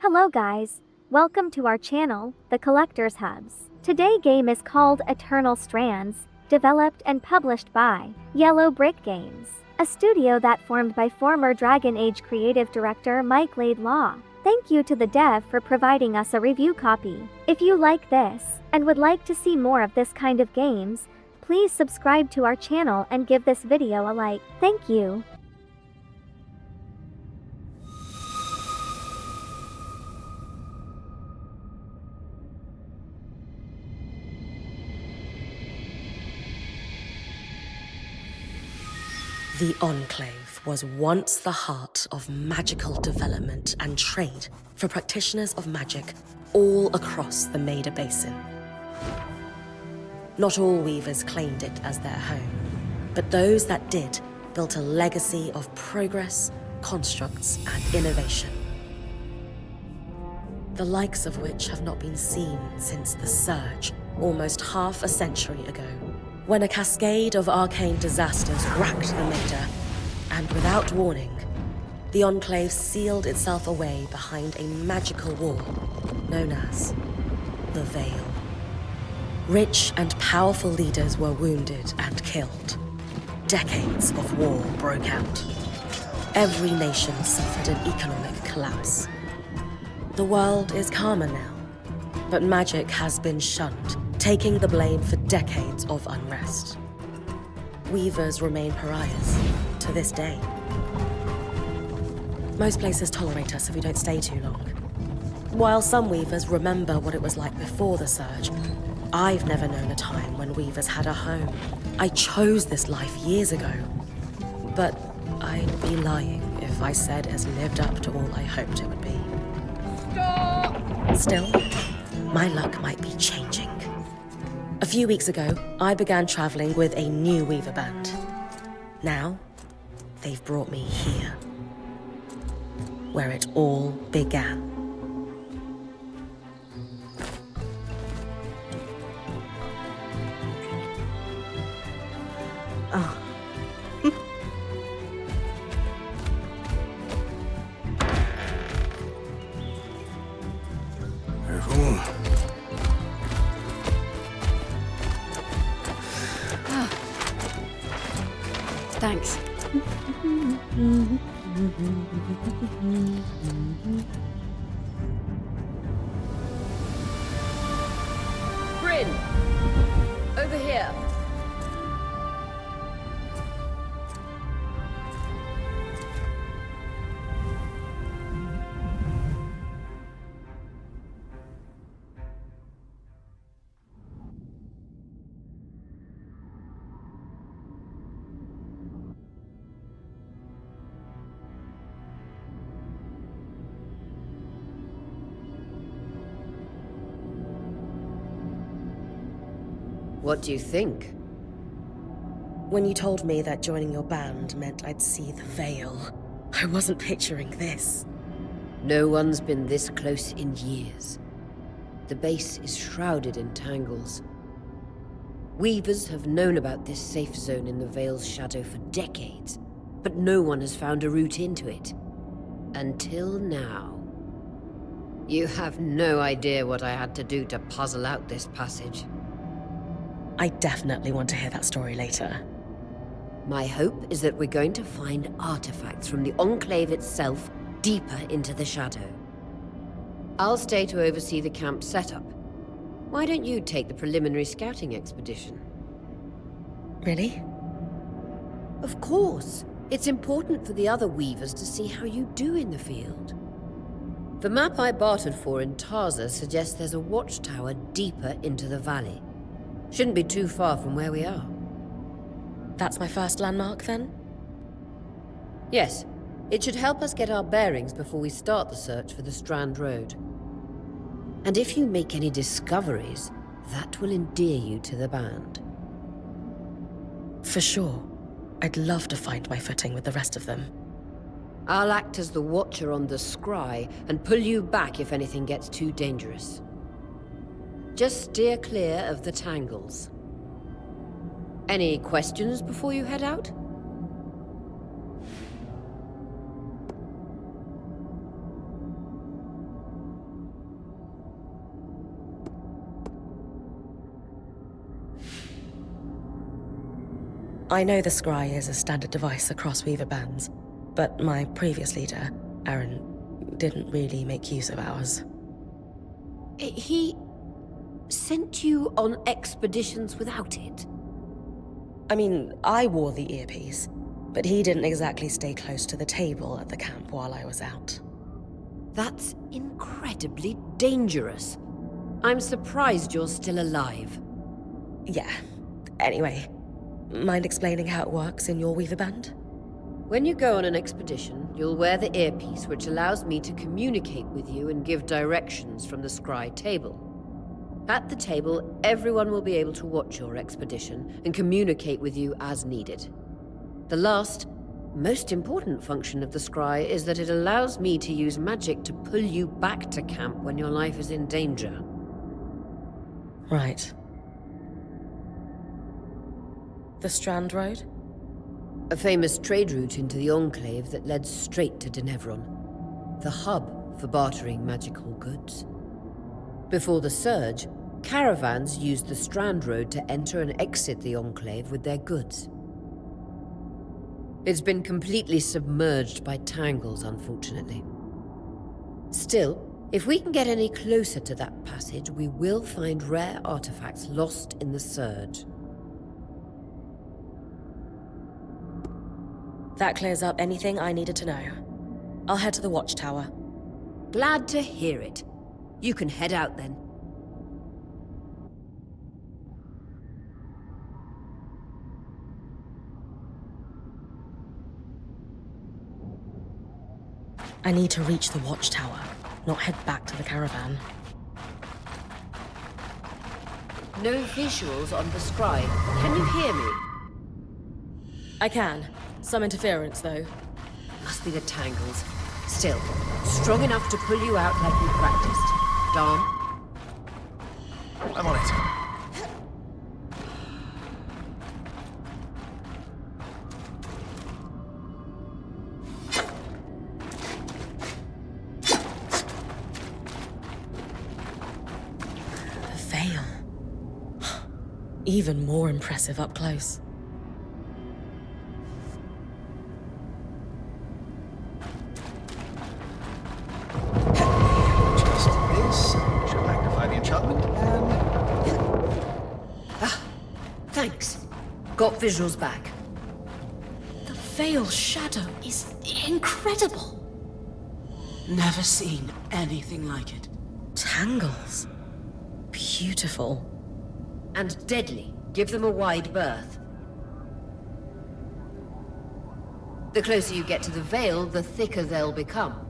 Hello guys, welcome to our channel, The Collector's Hubs. Today game is called Eternal Strands, developed and published by Yellow Brick Games, a studio that formed by former Dragon Age creative director Mike Laidlaw. Thank you to the dev for providing us a review copy. If you like this, and would like to see more of this kind of games, please subscribe to our channel and give this video a like. Thank you. The Enclave was once the heart of magical development and trade for practitioners of magic all across the Maida Basin. Not all weavers claimed it as their home, but those that did built a legacy of progress, constructs, and innovation. The likes of which have not been seen since the Surge, almost half a century ago, when a cascade of arcane disasters racked the Maida, and without warning, the Enclave sealed itself away behind a magical wall known as the Veil. Rich and powerful leaders were wounded and killed. Decades of war broke out. Every nation suffered an economic collapse. The world is calmer now, but magic has been shunned, taking the blame for decades of unrest. Weavers remain pariahs to this day. Most places tolerate us if we don't stay too long. While some weavers remember what it was like before the Surge, I've never known a time when weavers had a home. I chose this life years ago, but I'd be lying if I said it's lived up to all I hoped it would be. Stop! Still, my luck might be changing. A few weeks ago, I began traveling with a new weaver band. Now, they've brought me here, where it all began. Oh. Thanks. Bryn! Over here. What do you think? When you told me that joining your band meant I'd see the Veil, I wasn't picturing this. No one's been this close in years. The base is shrouded in tangles. Weavers have known about this safe zone in the Veil's shadow for decades, but no one has found a route into it. Until now. You have no idea what I had to do to puzzle out this passage. I definitely want to hear that story later. My hope is that we're going to find artifacts from the Enclave itself deeper into the shadow. I'll stay to oversee the camp setup. Why don't you take the preliminary scouting expedition? Really? Of course. It's important for the other weavers to see how you do in the field. The map I bartered for in Tarza suggests there's a watchtower deeper into the valley. Shouldn't be too far from where we are. That's my first landmark, then? Yes. It should help us get our bearings before we start the search for the Strand Road. And if you make any discoveries, that will endear you to the band. For sure. I'd love to find my footing with the rest of them. I'll act as the watcher on the scry and pull you back if anything gets too dangerous. Just steer clear of the tangles. Any questions before you head out? I know the scry is a standard device across Weaver bands, but my previous leader, Aaron, didn't really make use of ours. He sent you on expeditions without it? I mean, I wore the earpiece, but he didn't exactly stay close to the table at the camp while I was out. That's incredibly dangerous. I'm surprised you're still alive. Yeah. Anyway, mind explaining how it works in your Weaver band? When you go on an expedition, you'll wear the earpiece, which allows me to communicate with you and give directions from the scry table. At the table, everyone will be able to watch your expedition and communicate with you as needed. The last, most important function of the scry is that it allows me to use magic to pull you back to camp when your life is in danger. Right. The Strand Road? A famous trade route into the Enclave that led straight to Denevron, the hub for bartering magical goods. Before the Surge, caravans used the Strand Road to enter and exit the Enclave with their goods. It's been completely submerged by tangles, unfortunately. Still, if we can get any closer to that passage, we will find rare artifacts lost in the Surge. That clears up anything I needed to know. I'll head to the watchtower. Glad to hear it. You can head out then. I need to reach the watchtower, not head back to the caravan. No visuals on the scribe. Can you hear me? I can. Some interference, though. Must be the tangles. Still, strong enough to pull you out like we practiced. Dom? I'm on it. The veil. Even more impressive up close. Thanks. Got visuals back. The veil shadow is incredible. Never seen anything like it. Tangles. Beautiful. And deadly. Give them a wide berth. The closer you get to the veil, the thicker they'll become.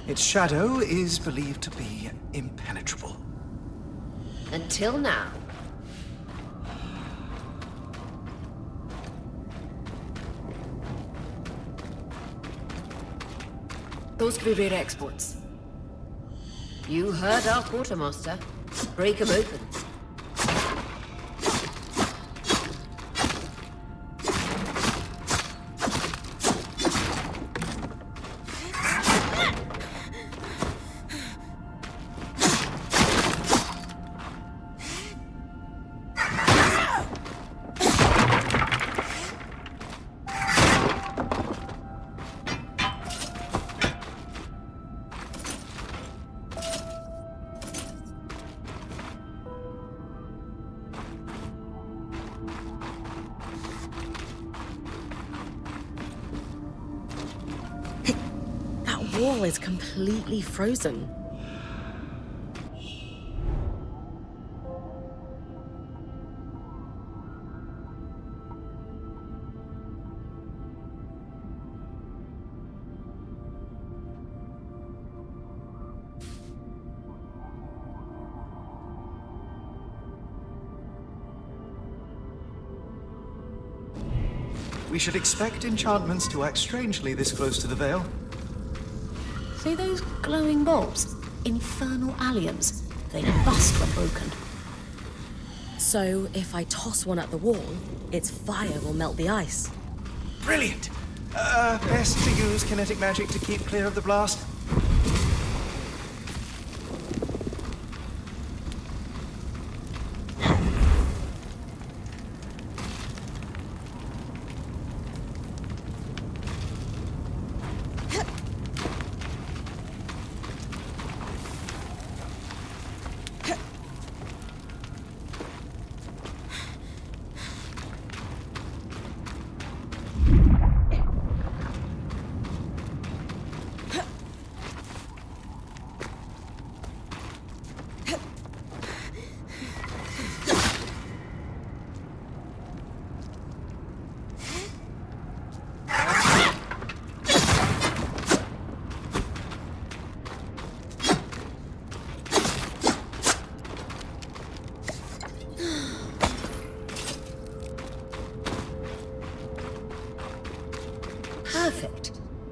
Its shadow is believed to be impenetrable. Until now. Those could be rare exports. You heard our quartermaster. Break them open. Wall is completely frozen. We should expect enchantments to act strangely this close to the veil. See those glowing bulbs? Infernal alliums. They bust when broken. So, if I toss one at the wall, its fire will melt the ice. Brilliant! Best to use kinetic magic to keep clear of the blast. Perfect.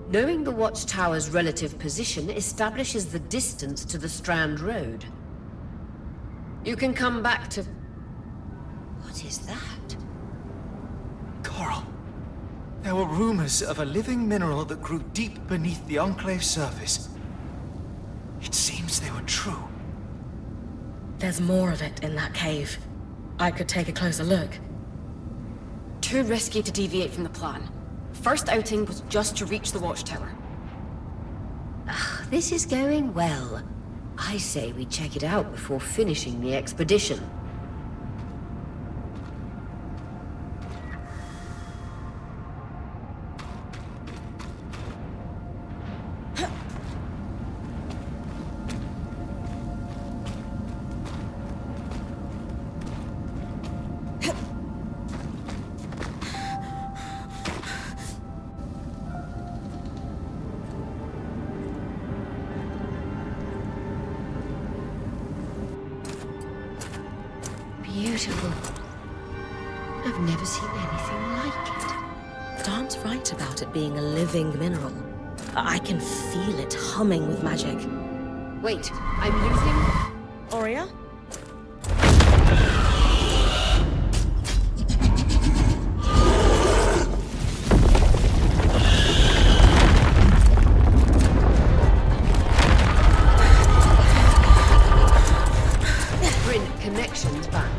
Knowing the watchtower's relative position establishes the distance to the Strand Road. You can come back to... What is that? Coral. There were rumors of a living mineral that grew deep beneath the Enclave's surface. It seems they were true. There's more of it in that cave. I could take a closer look. Too risky to deviate from the plan. First outing was just to reach the watchtower. This is going well. I say we check it out before finishing the expedition. Beautiful. I've never seen anything like it. Darn's right about it being a living mineral. I can feel it humming with magic. Wait, I'm losing... Aurea? Connections back.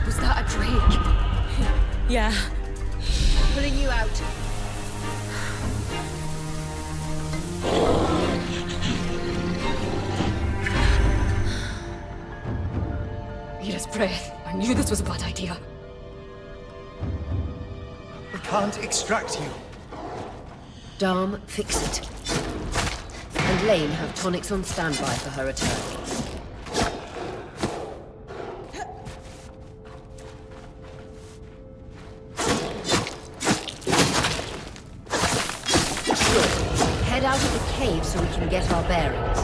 Was that a drake? Yeah. Pulling you out. Mira's breath. I knew this was a bad idea. We can't extract you. Dharm, fix it. And Lane have tonics on standby for her return. Good. Head out of the cave so we can get our bearings.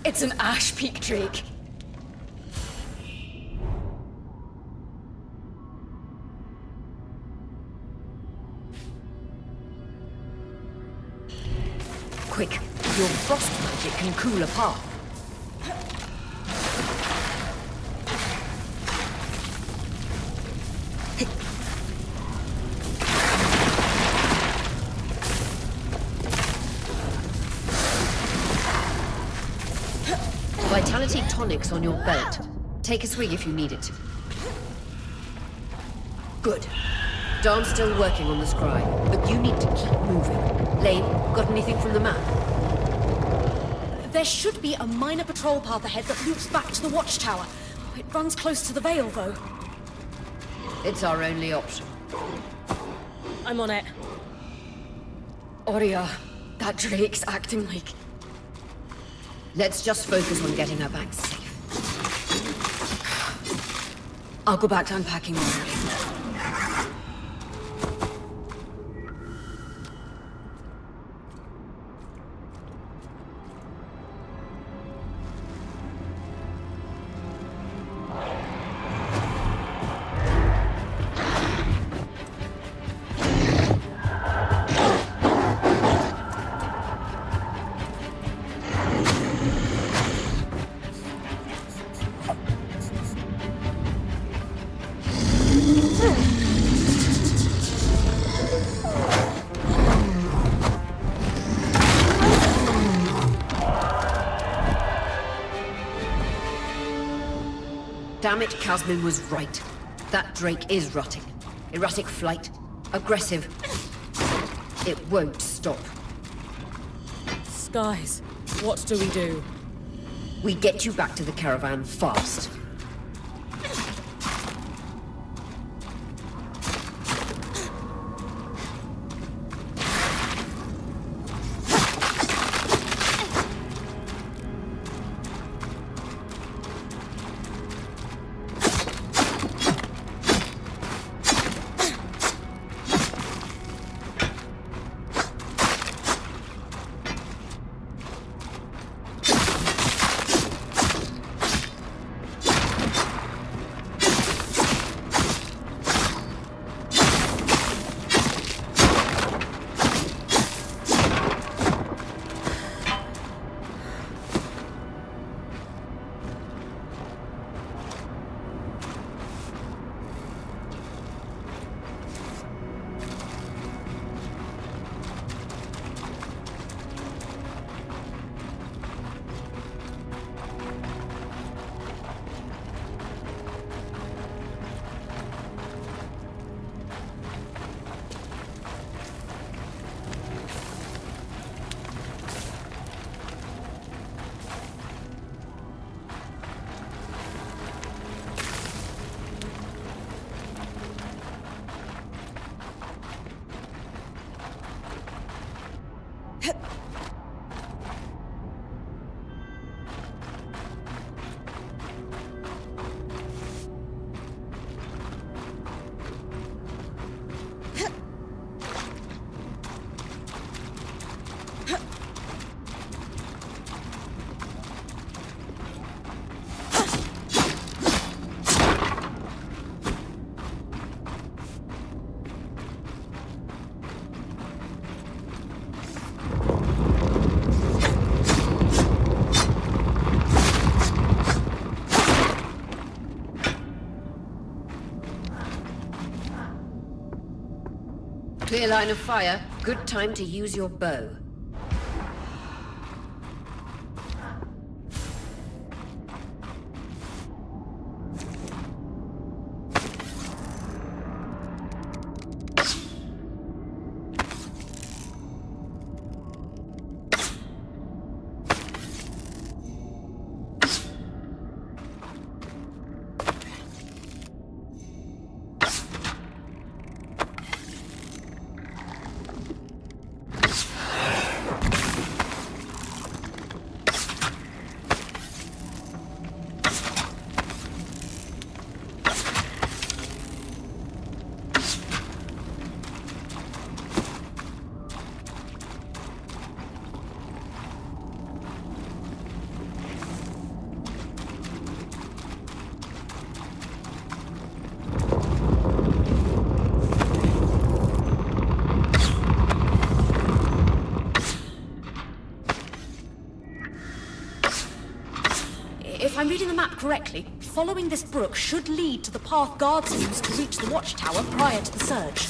It's an Ash Peak drake. Quick, your frost magic can cool a path. Vitality tonic's on your belt. Take a swig if you need it. Good. Darn's still working on the scry, but you need to keep moving. Lane, got anything from the map? There should be a minor patrol path ahead that loops back to the watchtower. It runs close to the Vale, though. It's our only option. I'm on it. Aurea, that Drake's acting like... Let's just focus on getting her back safe. I'll go back to unpacking already. Damn it, Casmin was right. That Drake is rotting. Erratic flight. Aggressive. It won't stop. Skies, what do we do? We get you back to the caravan fast. Clear line of fire. Good time to use your bow. If I'm reading the map correctly, following this brook should lead to the path guards used to reach the watchtower prior to the surge.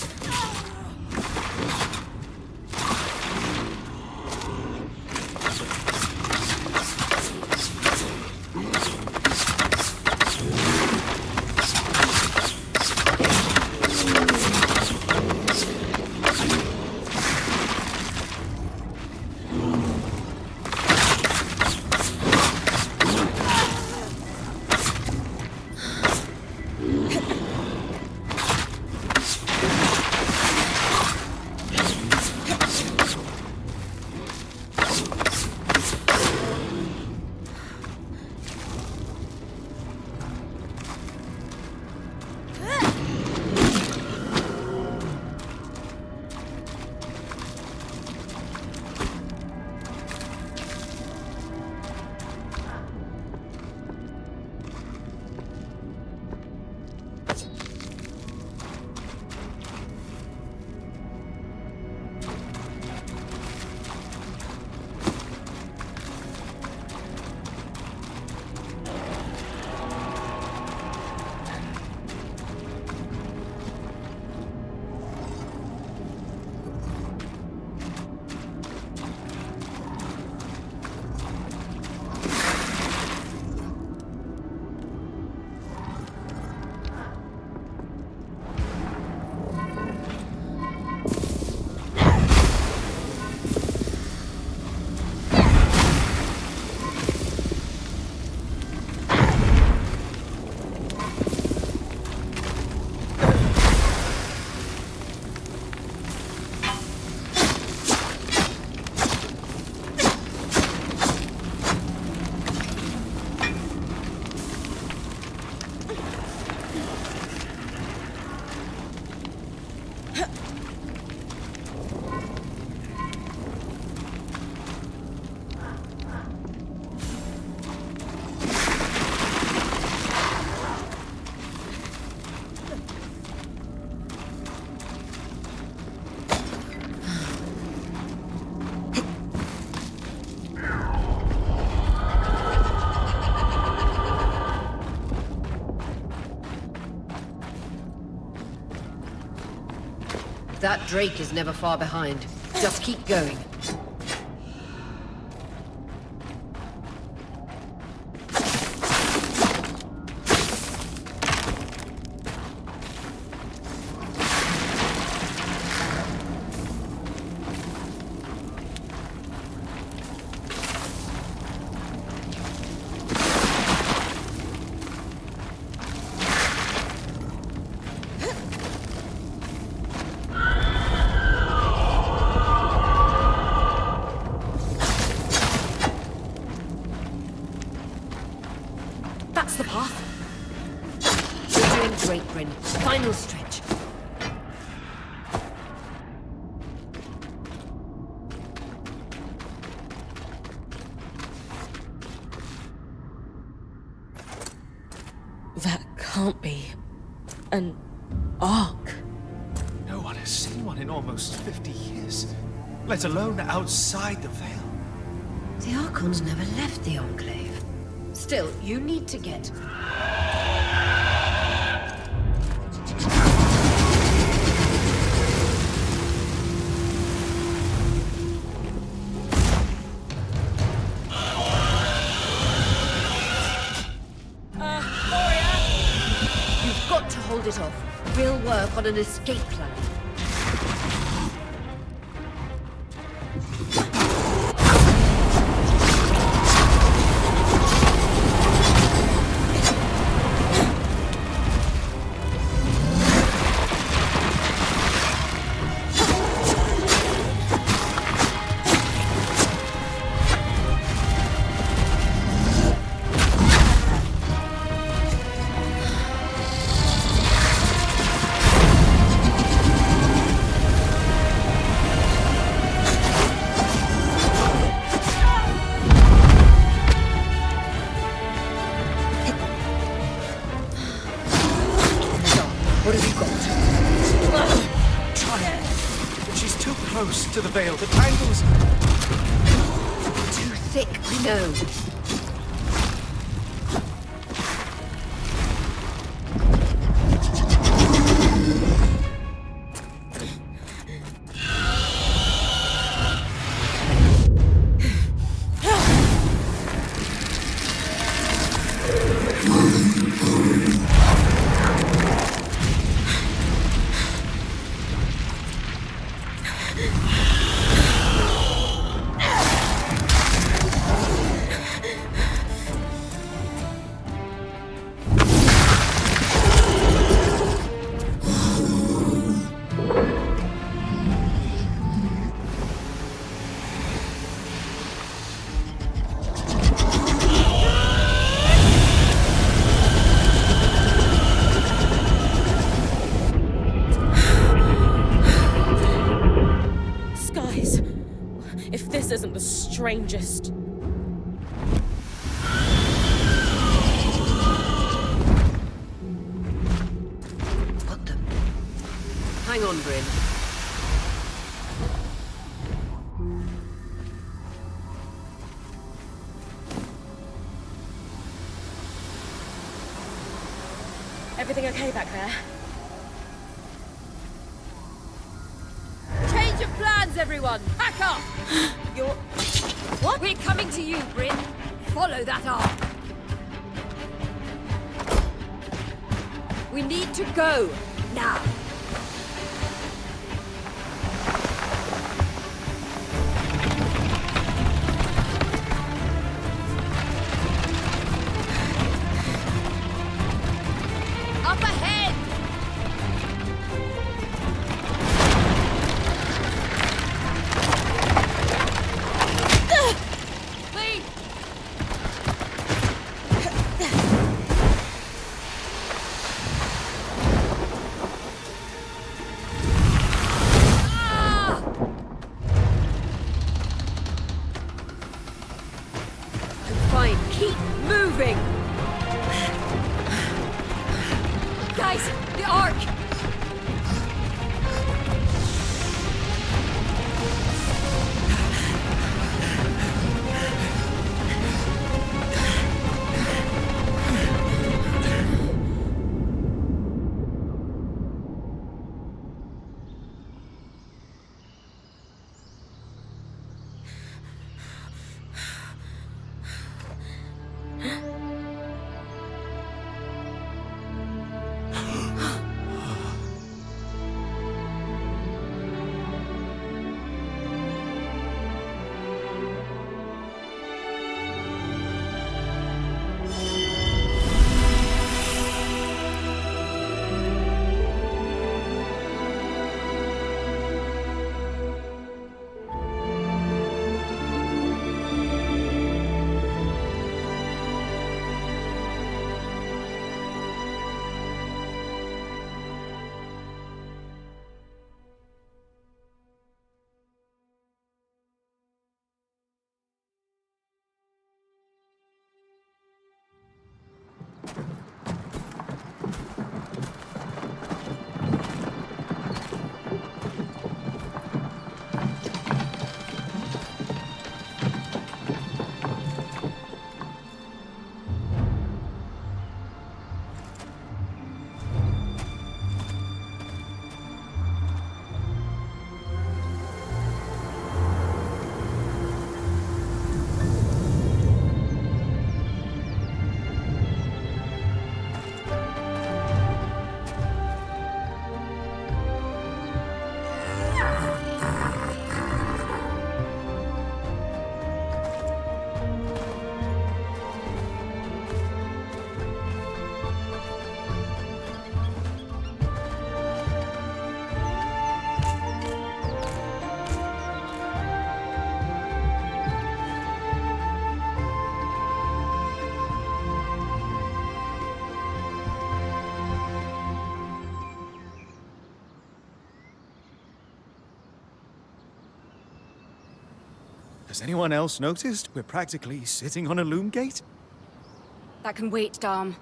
That Drake is never far behind. Just keep going. That's the path. You're doing great, Bryn. Final stretch. That can't be an ark. No one has seen one in almost 50 years, let alone outside the Veil. The Archons never left the Enclave. Still, you need to get... You've got to hold it off. We'll work on an escape plan. What have you got? Try it. She's too close to the Veil. The tangles... Too thick, I know. If this isn't the strangest... Got them. Hang on, Bryn. Everything okay back there? Change of plans, everyone! Pack up! You're... What? We're coming to you, Bryn. Follow that arc. We need to go. Now. Up ahead! Lead! Ah! Fine, keep moving! Guys, the arc! Has anyone else noticed we're practically sitting on a loom gate? That can wait, Dom.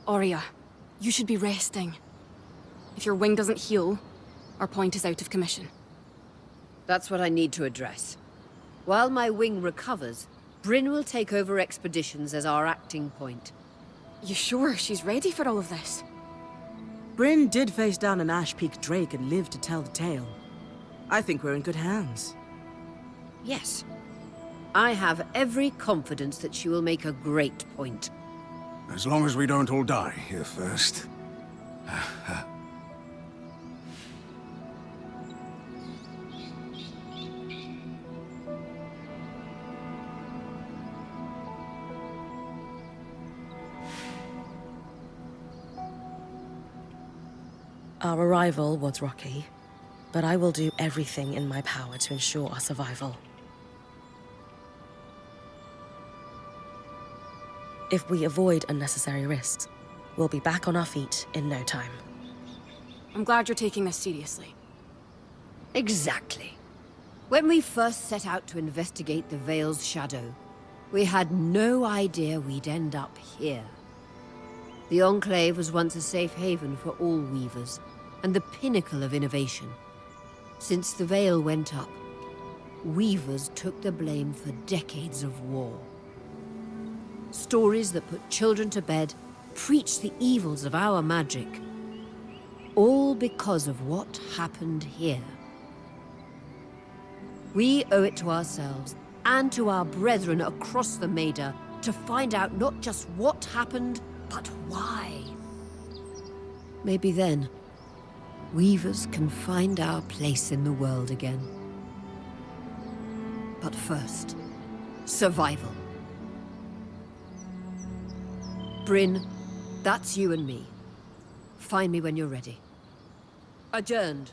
Aurea, you should be resting. If your wing doesn't heal, our point is out of commission. That's what I need to address. While my wing recovers, Bryn will take over expeditions as our acting point. You sure she's ready for all of this? Bryn did face down an Ash Peak Drake and lived to tell the tale. I think we're in good hands. Yes. I have every confidence that she will make a great point. As long as we don't all die here first. Our arrival was rocky, but I will do everything in my power to ensure our survival. If we avoid unnecessary risks, we'll be back on our feet in no time. I'm glad you're taking this seriously. Exactly. When we first set out to investigate the Veil's shadow, we had no idea we'd end up here. The Enclave was once a safe haven for all Weavers, and the pinnacle of innovation. Since the Veil went up, Weavers took the blame for decades of war. Stories that put children to bed preached the evils of our magic. All because of what happened here. We owe it to ourselves and to our brethren across the Maida to find out not just what happened, but why. Maybe then, Weavers can find our place in the world again. But first, survival. Bryn, that's you and me. Find me when you're ready. Adjourned.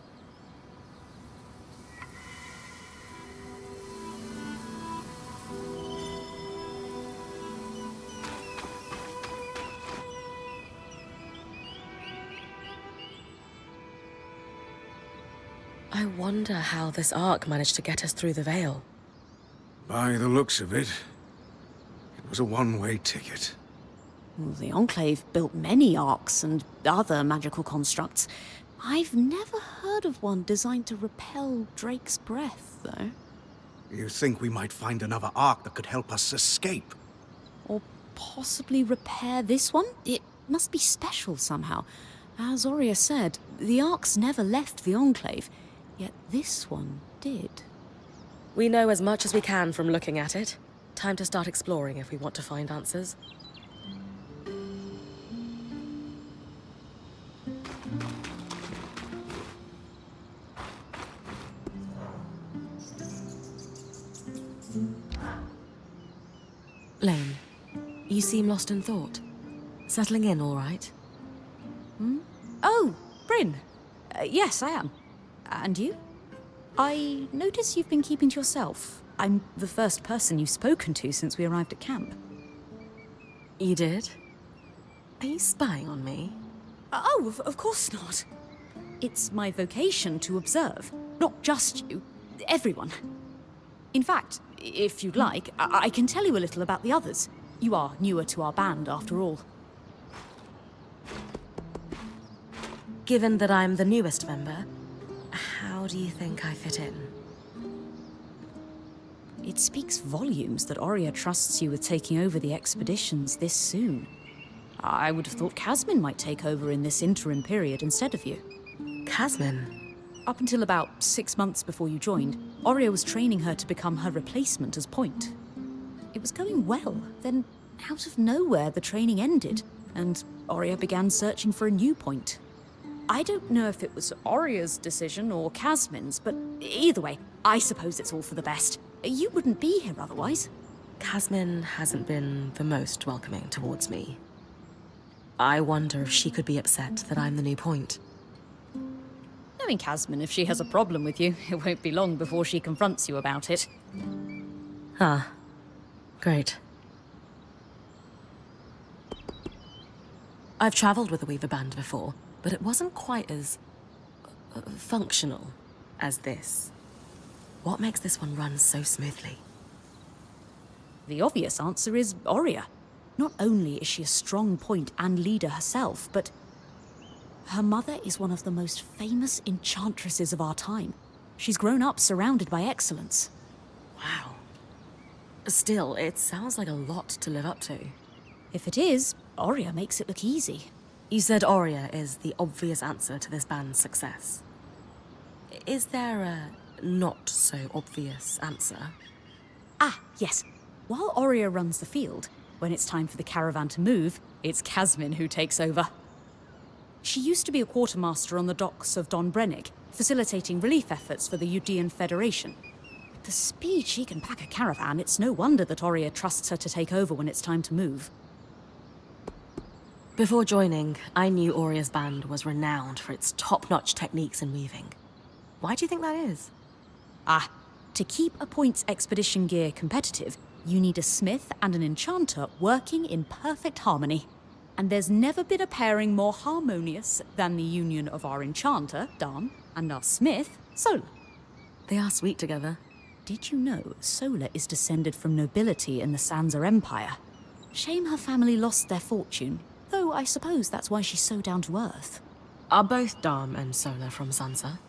I wonder how this arc managed to get us through the Veil. By the looks of it, it was a one-way ticket. Well, the Enclave built many arcs and other magical constructs. I've never heard of one designed to repel Drake's breath, though. You think we might find another arc that could help us escape? Or possibly repair this one? It must be special somehow. As Aurea said, the arcs never left the Enclave, yet this one did. We know as much as we can from looking at it. Time to start exploring if we want to find answers. Lane, you seem lost in thought. Settling in all right? Oh, Bryn. Yes, I am. And you? I notice you've been keeping to yourself. I'm the first person you've spoken to since we arrived at camp. You did? Are you spying on me? Oh, of course not. It's my vocation to observe. Not just you, everyone. In fact, if you'd like, I can tell you a little about the others. You are newer to our band, after all. Given that I'm the newest member, how do you think I fit in? It speaks volumes that Aurea trusts you with taking over the expeditions this soon. I would have thought Casmin might take over in this interim period instead of you. Casmin? Up until about 6 months before you joined, Aurea was training her to become her replacement as point. It was going well, then out of nowhere the training ended, and Aurea began searching for a new point. I don't know if it was Aurea's decision or Casmin's, but either way, I suppose it's all for the best. You wouldn't be here otherwise. Casmin hasn't been the most welcoming towards me. I wonder if she could be upset that I'm the new point. Knowing Casmin, if she has a problem with you, it won't be long before she confronts you about it. Ah, great. I've traveled with the Weaver Band before, but it wasn't quite as functional as this. What makes this one run so smoothly? The obvious answer is Aurea. Not only is she a strong point and leader herself, but her mother is one of the most famous enchantresses of our time. She's grown up surrounded by excellence. Wow. Still, it sounds like a lot to live up to. If it is, Aurea makes it look easy. You said Aurea is the obvious answer to this band's success. Is there a not-so-obvious answer? Ah, yes. While Aurea runs the field, when it's time for the caravan to move, it's Casmin who takes over. She used to be a quartermaster on the docks of Don Brennig, facilitating relief efforts for the Udean Federation. With the speed she can pack a caravan, it's no wonder that Aurea trusts her to take over when it's time to move. Before joining, I knew Aurea's band was renowned for its top-notch techniques in weaving. Why do you think that is? Ah, to keep a point's expedition gear competitive, you need a smith and an enchanter working in perfect harmony. And there's never been a pairing more harmonious than the union of our enchanter, Dam, and our smith, Sola. They are sweet together. Did you know Sola is descended from nobility in the Sansa Empire? Shame her family lost their fortune, though I suppose that's why she's so down to earth. Are both Dam and Sola from Sansa?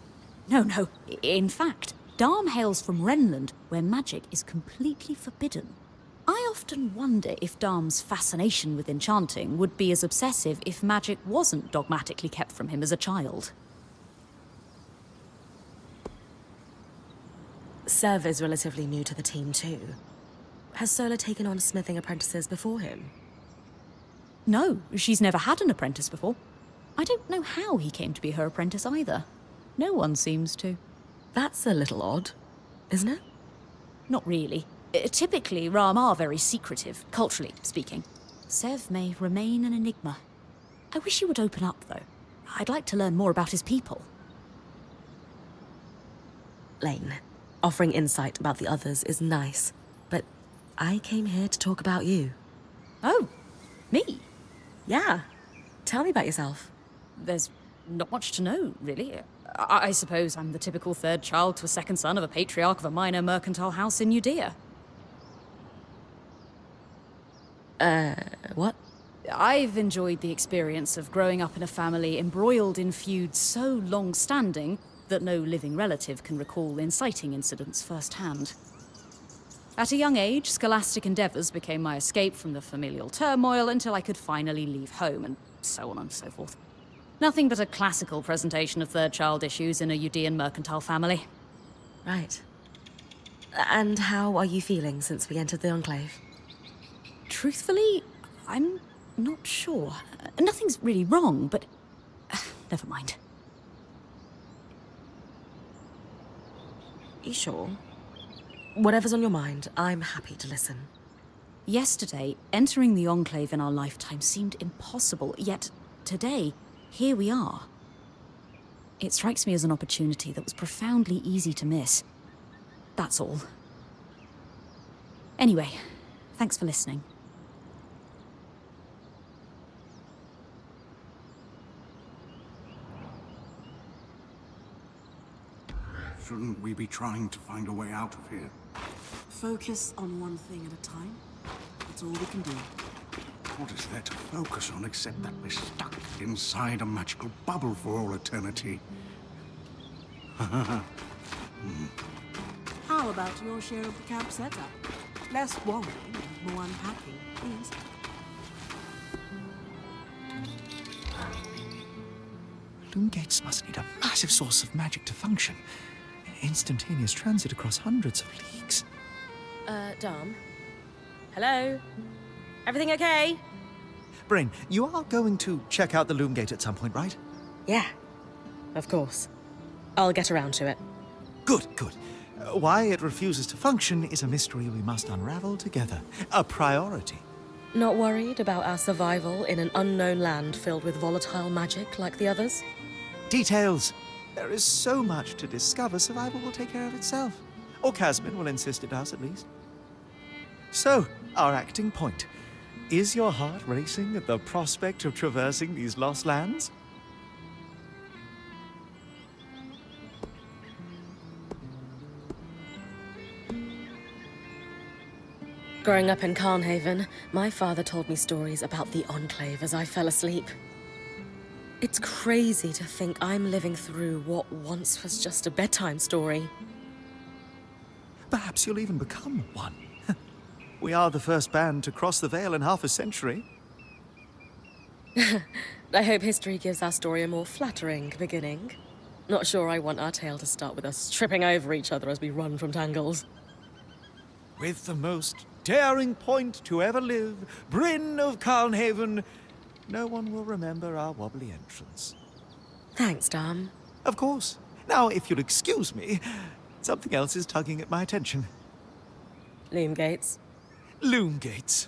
No. In fact, Dam hails from Renland, where magic is completely forbidden. I often wonder if Dam's fascination with enchanting would be as obsessive if magic wasn't dogmatically kept from him as a child. Sev is relatively new to the team too. Has Sola taken on smithing apprentices before him? No, she's never had an apprentice before. I don't know how he came to be her apprentice either. No one seems to. That's a little odd, isn't it? Not really. Typically, Ram are very secretive, culturally speaking. Sev may remain an enigma. I wish he would open up, though. I'd like to learn more about his people. Lane, offering insight about the others is nice, but I came here to talk about you. Oh, me? Yeah. Tell me about yourself. There's not much to know, really. I suppose I'm the typical third child to a second son of a patriarch of a minor mercantile house in Udea. What? I've enjoyed the experience of growing up in a family embroiled in feuds so long-standing that no living relative can recall inciting incidents firsthand. At a young age, scholastic endeavours became my escape from the familial turmoil until I could finally leave home, and so on and so forth. Nothing but a classical presentation of third child issues in a Udean mercantile family. Right. And how are you feeling since we entered the Enclave? Truthfully, I'm not sure. Nothing's really wrong, but never mind. You sure? Whatever's on your mind, I'm happy to listen. Yesterday, entering the Enclave in our lifetime seemed impossible, yet today, here we are. It strikes me as an opportunity that was profoundly easy to miss. That's all. Anyway, thanks for listening. Shouldn't we be trying to find a way out of here? Focus on one thing at a time. That's all we can do. What is there to focus on except that we're stuck inside a magical bubble for all eternity? How about your share of the camp setup? Less worrying and more unpacking, please. Loom gates must need a massive source of magic to function. Instantaneous transit across hundreds of leagues. Dom? Hello? Everything okay? Bryn, you are going to check out the loom gate at some point, right? Yeah, of course. I'll get around to it. Good. Why it refuses to function is a mystery we must unravel together. A priority. Not worried about our survival in an unknown land filled with volatile magic like the others? Details. There is so much to discover, survival will take care of itself. Or Casmin will insist it does, at least. So, our acting point. Is your heart racing at the prospect of traversing these lost lands? Growing up in Carnhaven, my father told me stories about the Enclave as I fell asleep. It's crazy to think I'm living through what once was just a bedtime story. Perhaps you'll even become one. We are the first band to cross the Veil in half a century. I hope history gives our story a more flattering beginning. Not sure I want our tale to start with us tripping over each other as we run from tangles. With the most daring point to ever live, Bryn of Carnhaven, no one will remember our wobbly entrance. Thanks, Dom. Of course. Now, if you'll excuse me, something else is tugging at my attention. Loom gates. Loom gates.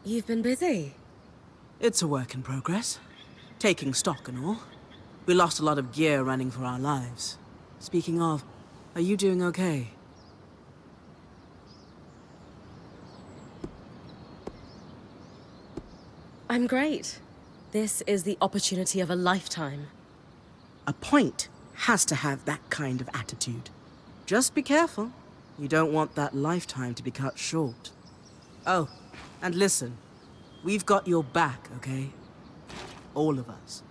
You've been busy. It's a work in progress. Taking stock and all. We lost a lot of gear running for our lives. Speaking of, are you doing okay? I'm great. This is the opportunity of a lifetime. A point has to have that kind of attitude. Just be careful. You don't want that lifetime to be cut short. Oh, and listen. We've got your back, okay? All of us.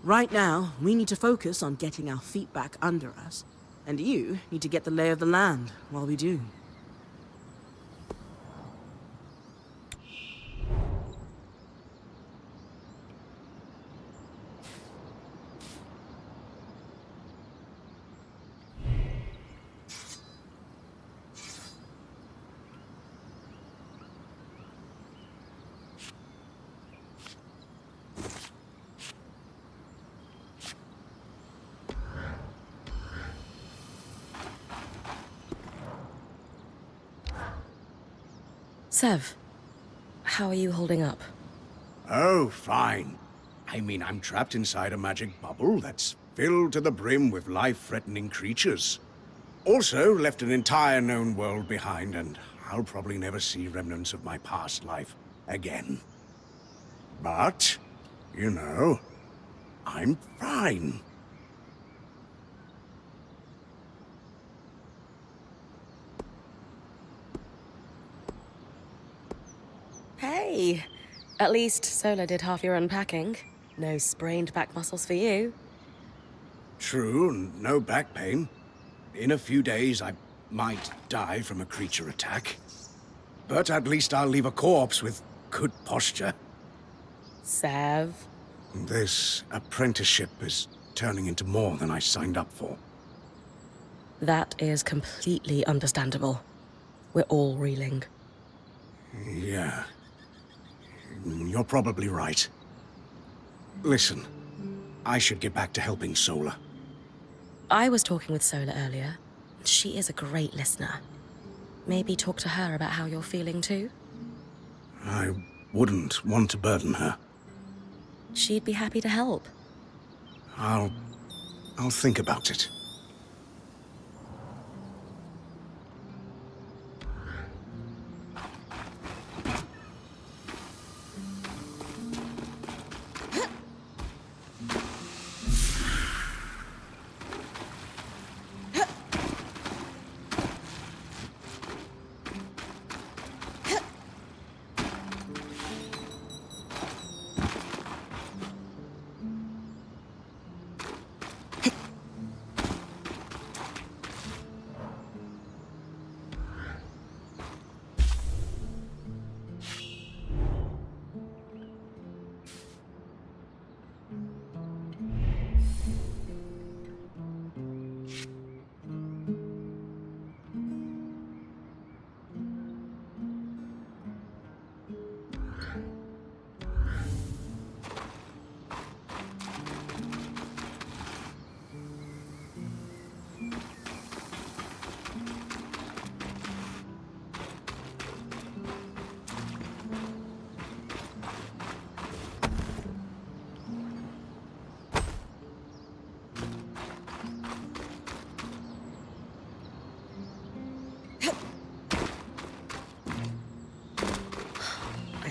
Right now, we need to focus on getting our feet back under us. And you need to get the lay of the land while we do. Sev, how are you holding up? Oh, fine. I mean, I'm trapped inside a magic bubble that's filled to the brim with life-threatening creatures. Also, left an entire known world behind, and I'll probably never see remnants of my past life again. But, you know, I'm fine. Hey, at least Sola did half your unpacking. No sprained back muscles for you. True, no back pain. In a few days, I might die from a creature attack. But at least I'll leave a corpse with good posture. Sev. This apprenticeship is turning into more than I signed up for. That is completely understandable. We're all reeling. Yeah. You're probably right. Listen, I should get back to helping Sola. I was talking with Sola earlier. She is a great listener. Maybe talk to her about how you're feeling too? I wouldn't want to burden her. She'd be happy to help. I'll think about it.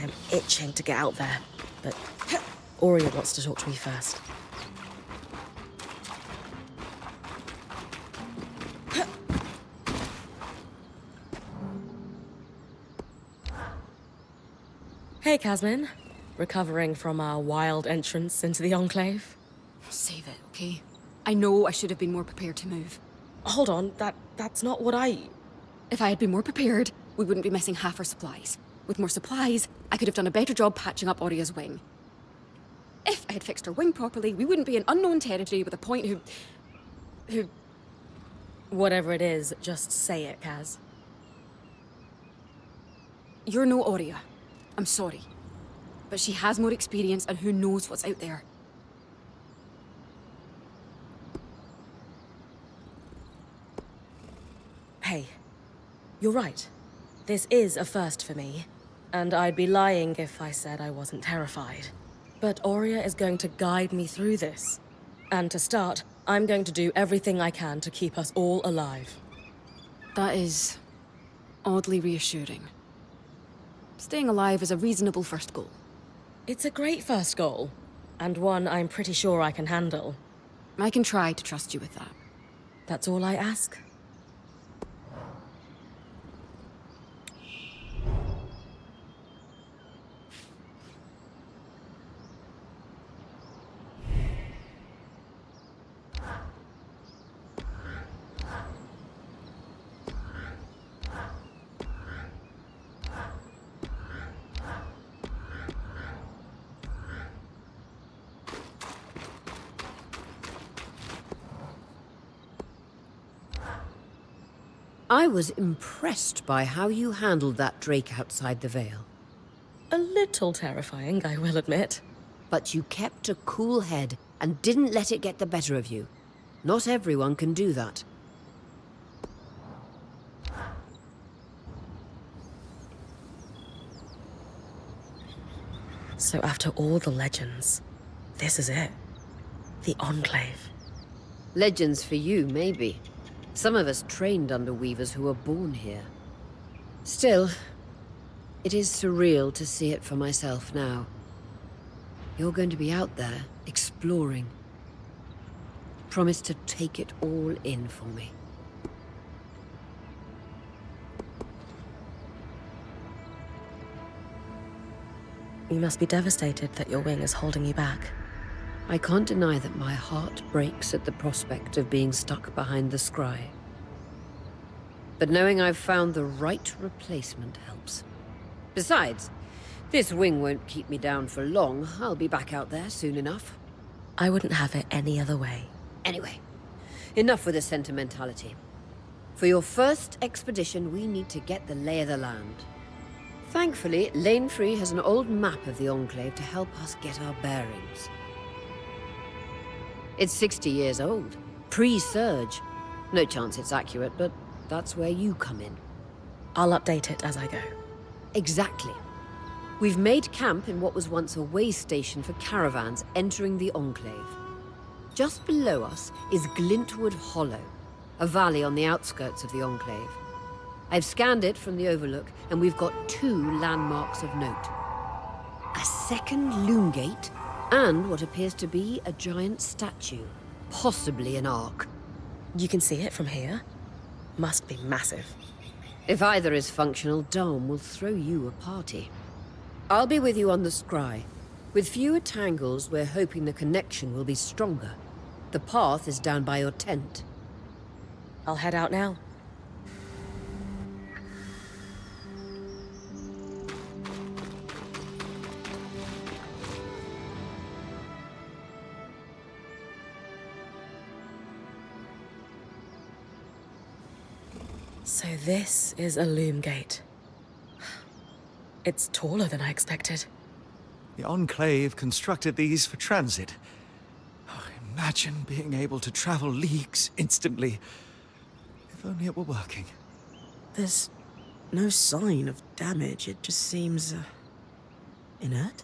am itching to get out there, but Aurea wants to talk to me first. Hey, Casmin. Recovering from our wild entrance into the Enclave? Save it, okay? I know I should have been more prepared to move. Hold on, that's not what I... If I had been more prepared, we wouldn't be missing half our supplies. With more supplies, I could have done a better job patching up Aurea's wing. If I had fixed her wing properly, we wouldn't be in unknown territory with a point who... Whatever it is, just say it, Kaz. You're no Aurea. I'm sorry. But she has more experience and who knows what's out there. Hey, you're right. This is a first for me, and I'd be lying if I said I wasn't terrified. But Aurea is going to guide me through this. And to start, I'm going to do everything I can to keep us all alive. That is oddly reassuring. Staying alive is a reasonable first goal. It's a great first goal, and one I'm pretty sure I can handle. I can try to trust you with that. That's all I ask. I was impressed by how you handled that drake outside the Vale. A little terrifying, I will admit. But you kept a cool head and didn't let it get the better of you. Not everyone can do that. So after all the legends, this is it. The Enclave. Legends for you, maybe. Some of us trained under weavers who were born here. Still, it is surreal to see it for myself now. You're going to be out there, exploring. Promise to take it all in for me. You must be devastated that your wing is holding you back. I can't deny that my heart breaks at the prospect of being stuck behind the scry. But knowing I've found the right replacement helps. Besides, this wing won't keep me down for long. I'll be back out there soon enough. I wouldn't have it any other way. Anyway, enough with the sentimentality. For your first expedition, we need to get the lay of the land. Thankfully, Lane Free has an old map of the Enclave to help us get our bearings. It's 60 years old, pre-Surge. No chance it's accurate, but that's where you come in. I'll update it as I go. Exactly. We've made camp in what was once a way station for caravans entering the Enclave. Just below us is Glintwood Hollow, a valley on the outskirts of the Enclave. I've scanned it from the Overlook, and we've got 2 landmarks of note. A second loom gate, and what appears to be a giant statue, possibly an ark. You can see it from here? Must be massive. If either is functional, Dom will throw you a party. I'll be with you on the scry. With fewer tangles, we're hoping the connection will be stronger. The path is down by your tent. I'll head out now. So this is a loom gate. It's taller than I expected. The Enclave constructed these for transit. Oh, imagine being able to travel leagues instantly. If only it were working. There's no sign of damage. It just seems inert.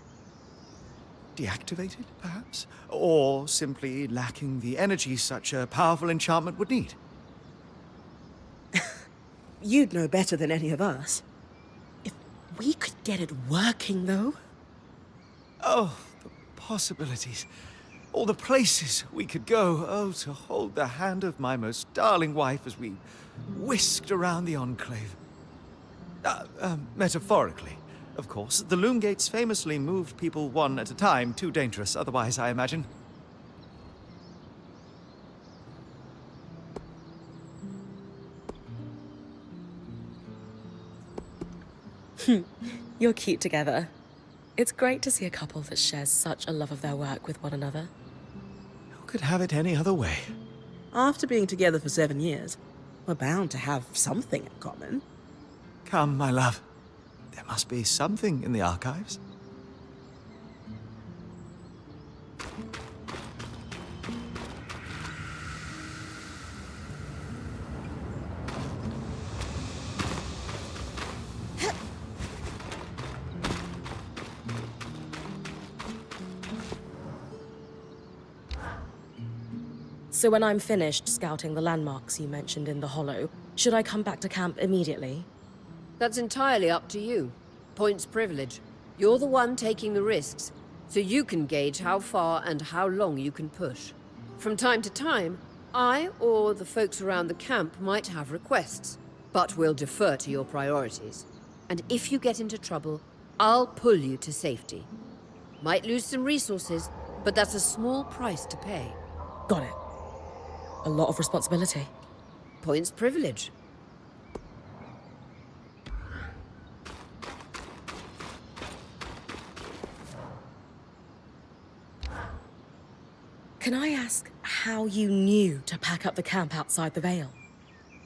Deactivated, perhaps? Or simply lacking the energy such a powerful enchantment would need. You'd know better than any of us. If we could get it working, though. Oh, the possibilities. All the places we could go. Oh, to hold the hand of my most darling wife as we whisked around the Enclave. Metaphorically, of course. The Loom Gates famously moved people one at a time. Too dangerous otherwise, I imagine. You're cute together. It's great to see a couple that shares such a love of their work with one another. Who could have it any other way? After being together for 7 years, we're bound to have something in common. Come, my love. There must be something in the archives. So when I'm finished scouting the landmarks you mentioned in the Hollow, should I come back to camp immediately? That's entirely up to you. Points privilege. You're the one taking the risks, so you can gauge how far and how long you can push. From time to time, I or the folks around the camp might have requests, but we'll defer to your priorities. And if you get into trouble, I'll pull you to safety. Might lose some resources, but that's a small price to pay. Got it. A lot of responsibility. Points privilege. Can I ask how you knew to pack up the camp outside the Vale?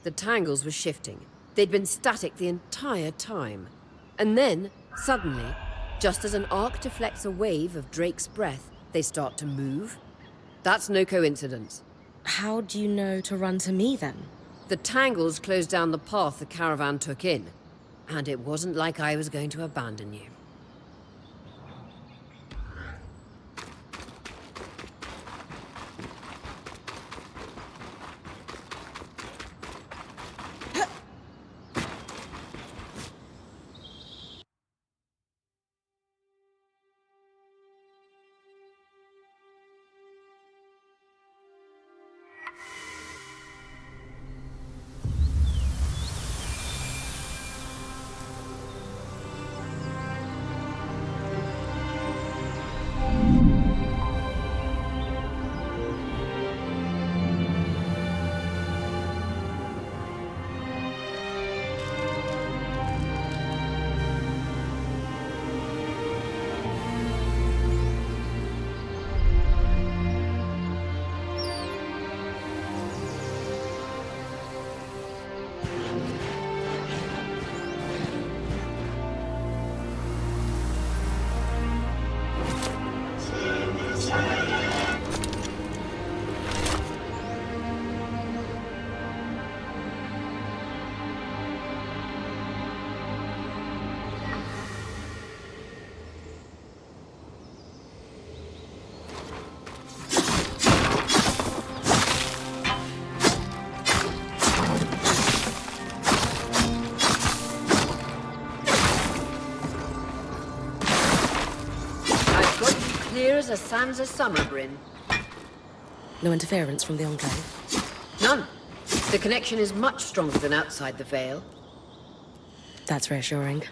The tangles were shifting. They'd been static the entire time. And then, suddenly, just as an arc deflects a wave of Drake's breath, they start to move. That's no coincidence. How do you know to run to me, then? The tangles closed down the path the caravan took in. And it wasn't like I was going to abandon you. Clear as a Sansa summer, Bryn. No interference from the Enclave? None. The connection is much stronger than outside the Vale. That's reassuring.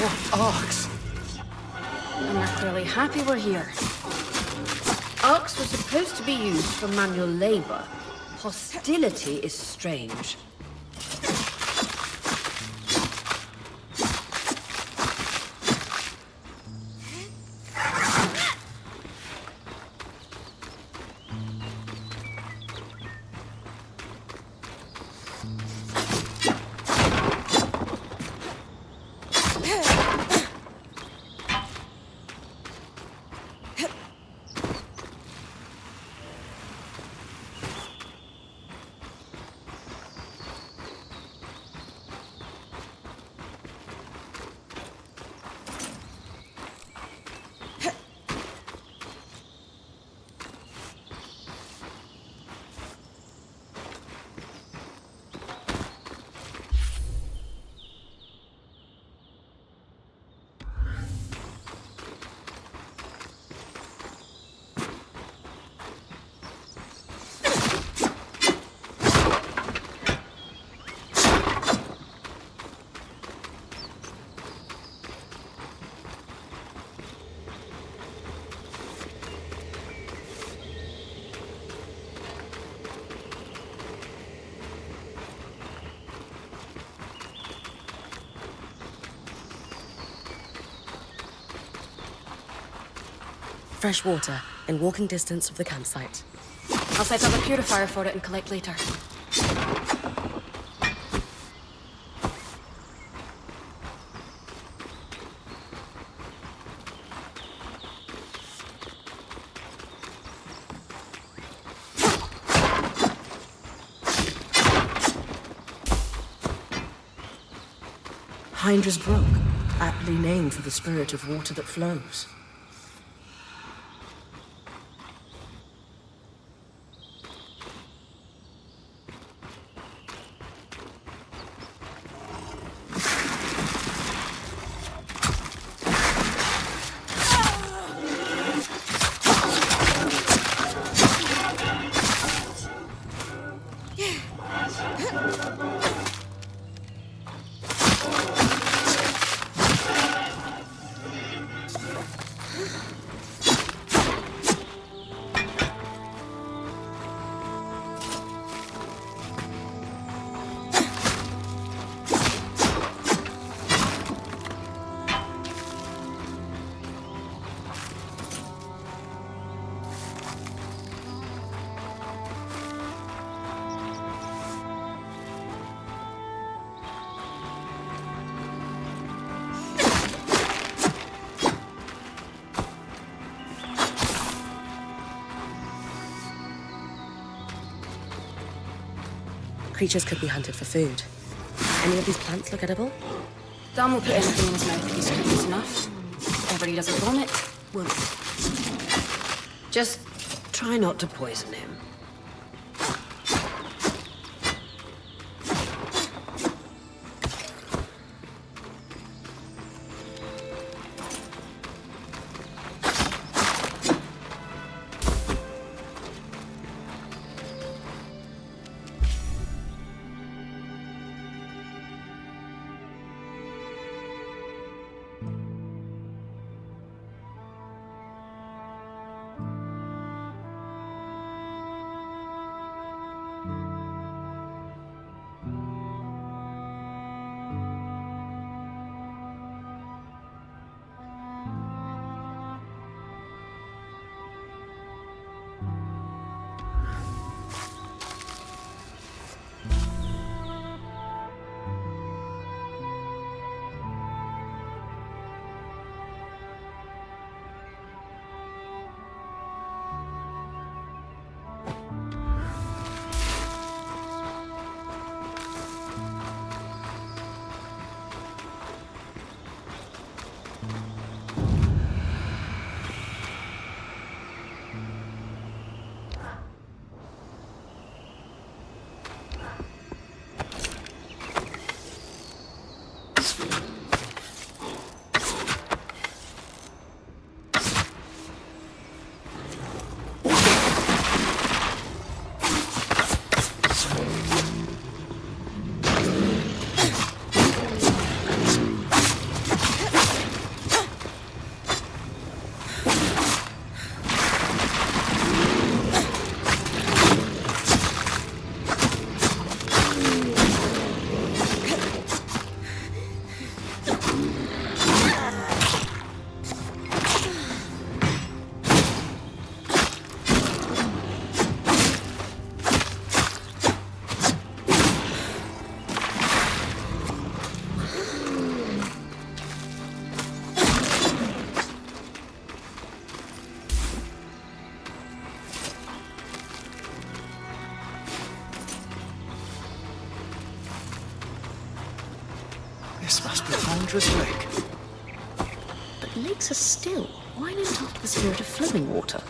More arcs! And they're clearly happy we're here. Arcs were supposed to be used for manual labor. Hostility is strange. Fresh water in walking distance of the campsite. I'll set up a purifier for it and collect later. Hydra's Brook, aptly named for the spirit of water that flows. Creatures could be hunted for food. Any of these plants look edible? Dan will put anything in his mouth if he's curious enough. Whatever he doesn't vomit, will. Just try not to poison him. This must be Founder's Lake. But lakes are still. Why named after the spirit of flowing water?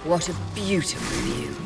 What a beautiful view.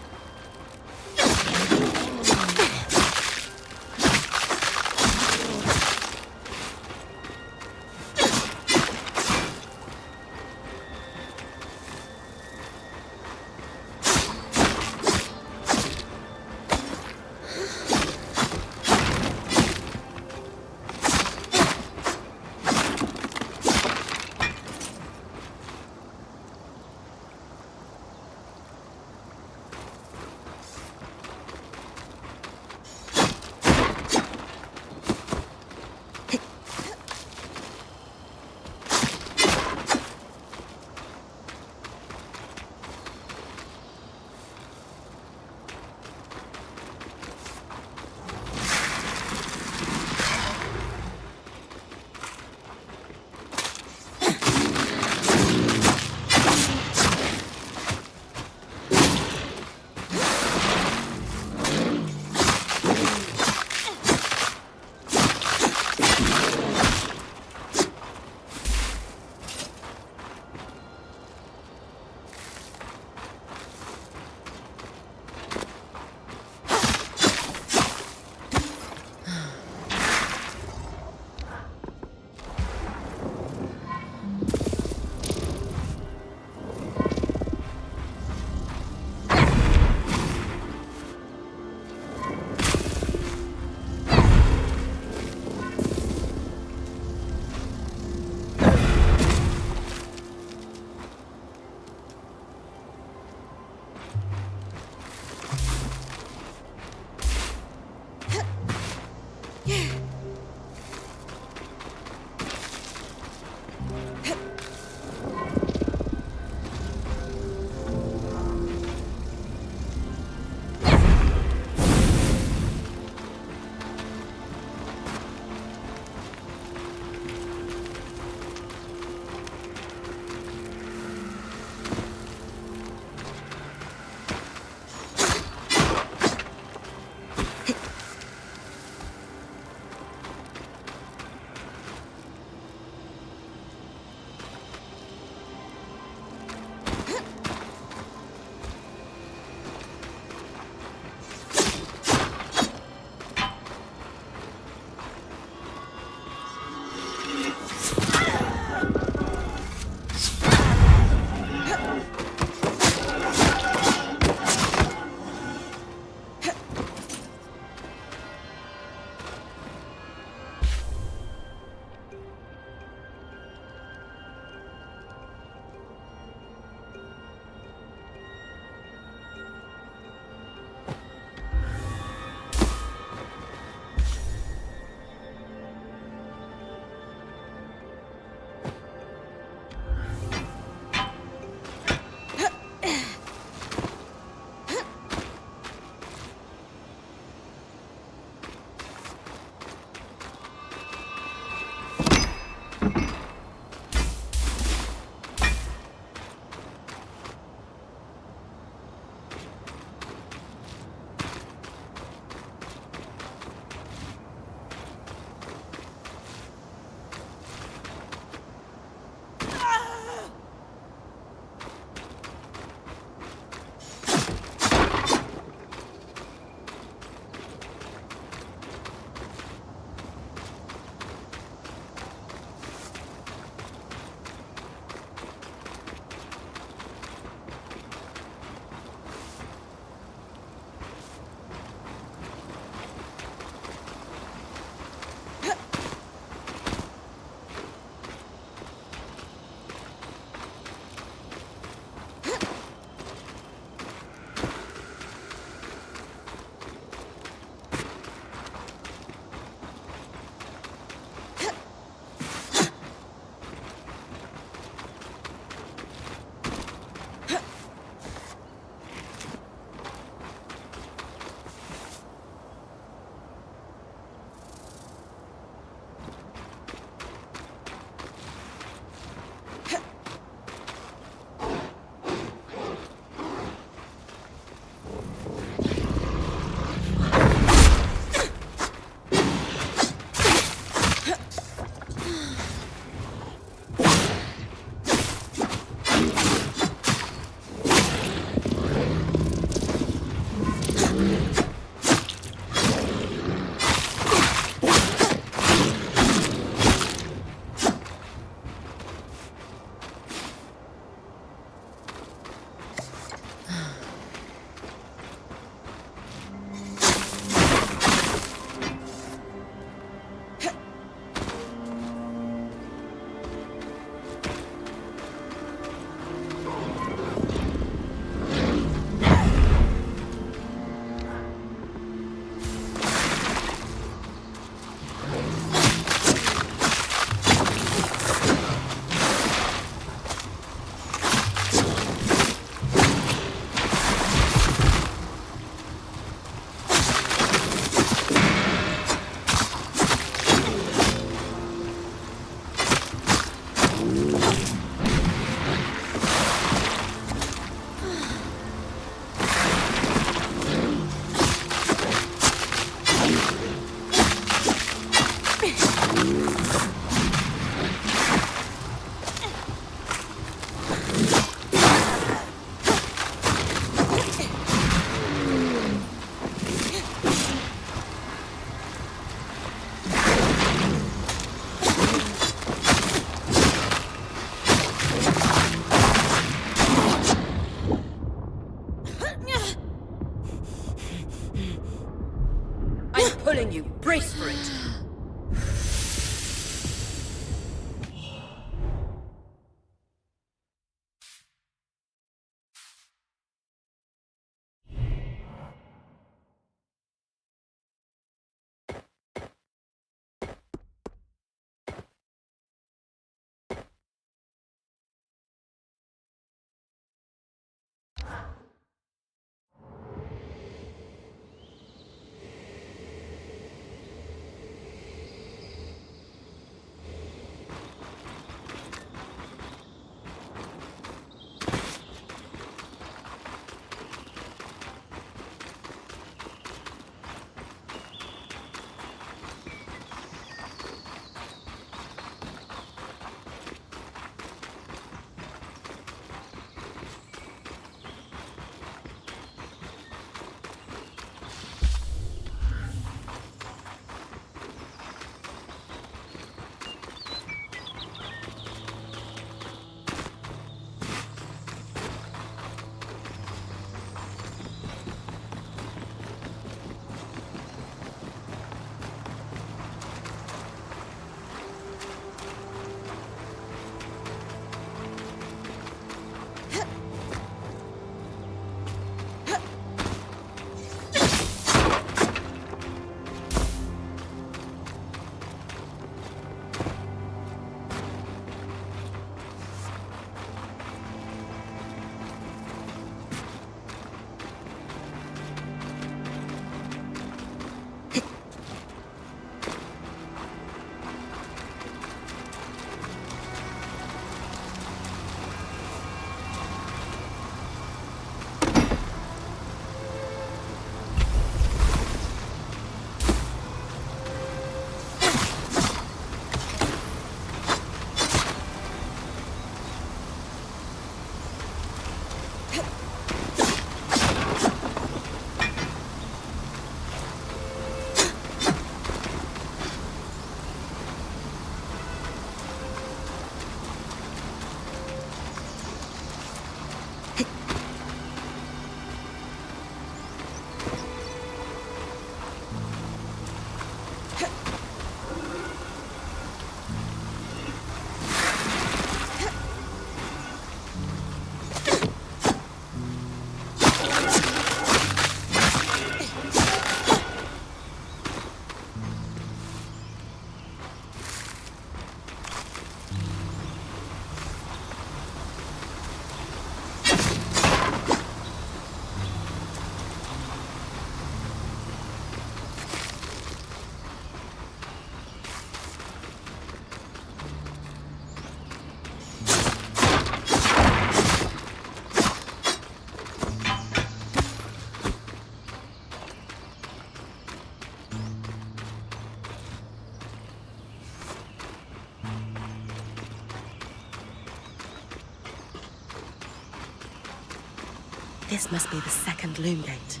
This must be the second loom gate.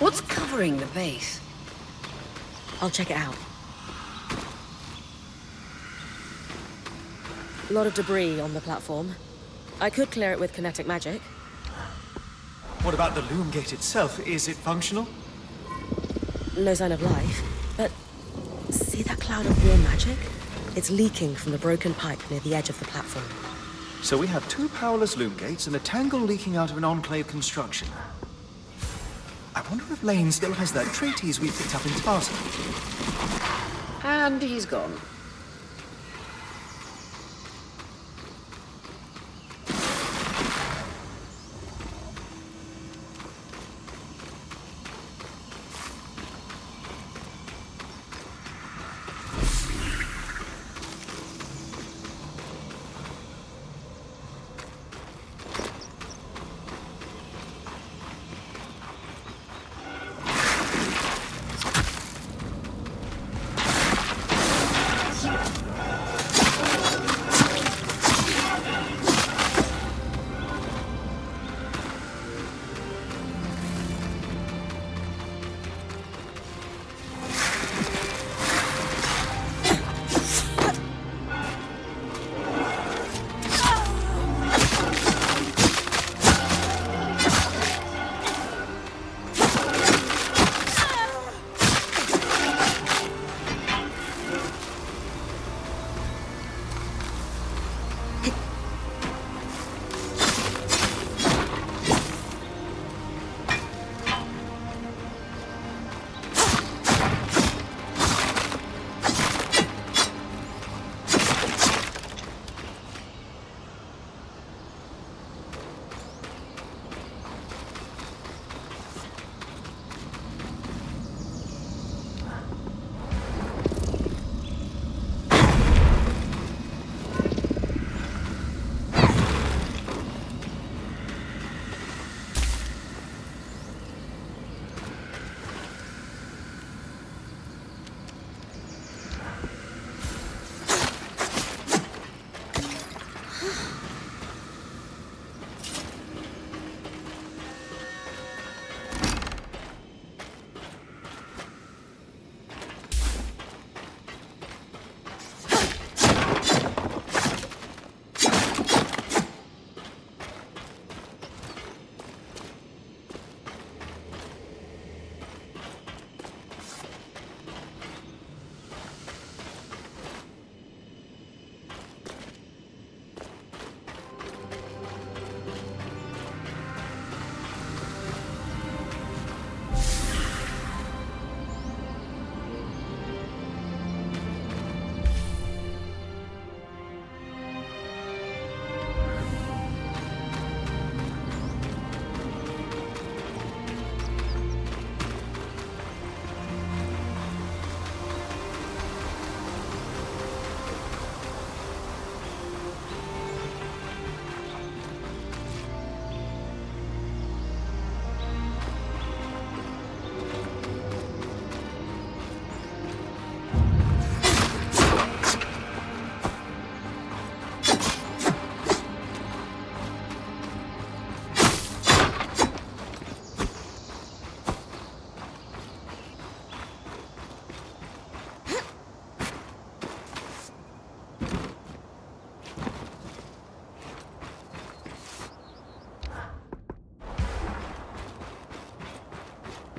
What's covering the base? I'll check it out. A lot of debris on the platform. I could clear it with kinetic magic. What about the loom gate itself? Is it functional? No sign of life, but see that cloud of warm magic? It's leaking from the broken pipe near the edge of the platform. So we have two powerless loom gates and a tangle leaking out of an enclave construction. I wonder if Lane still has that treatise we picked up in Tarsa. And he's gone.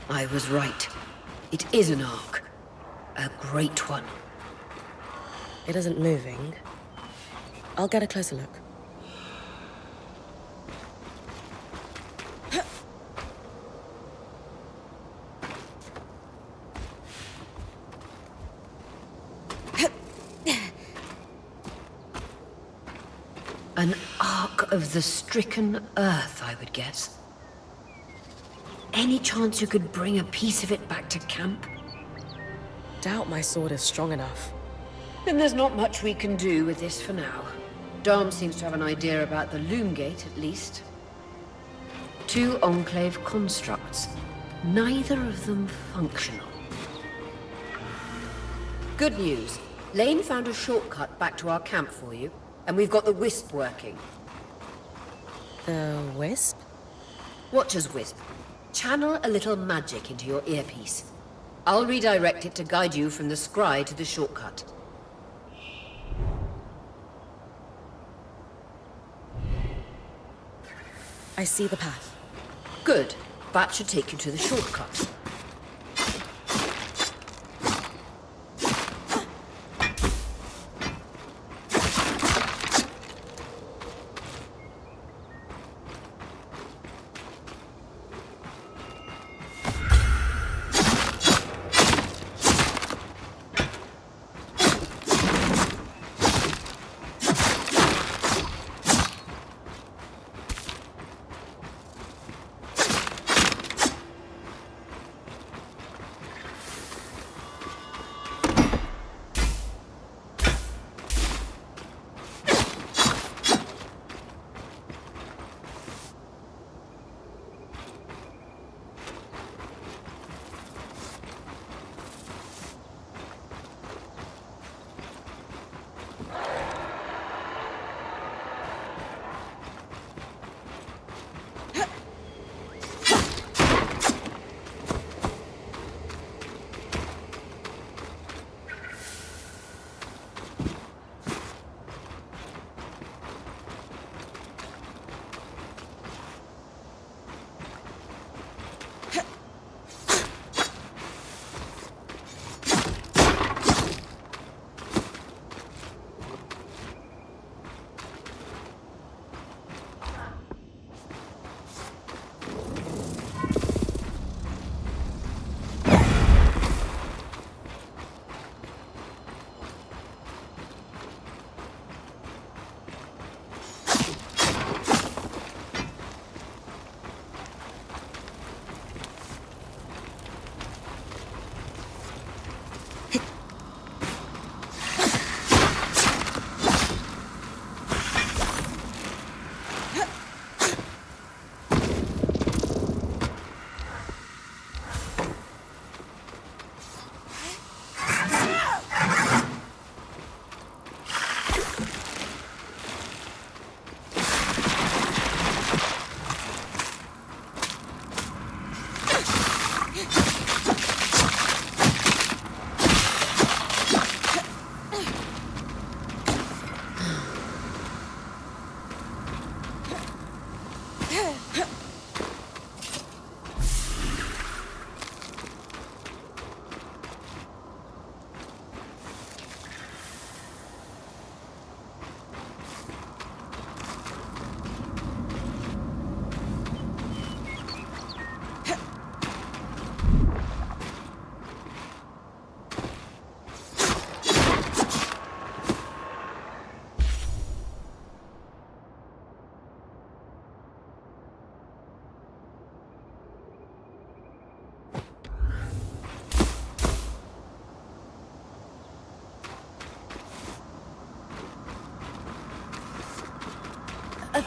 I was right. It is an ark. A great one. It isn't moving. I'll get a closer look. An ark of the stricken earth, I would guess. Any chance you could bring a piece of it back to camp? Doubt my sword is strong enough. Then there's not much we can do with this for now. Dom seems to have an idea about the loom gate, at least. 2 enclave constructs, neither of them functional. Good news. Lane found a shortcut back to our camp for you, and we've got the wisp working. The wisp? Watch us, Wisp. Channel a little magic into your earpiece. I'll redirect it to guide you from the scry to the shortcut. I see the path. Good. That should take you to the shortcut.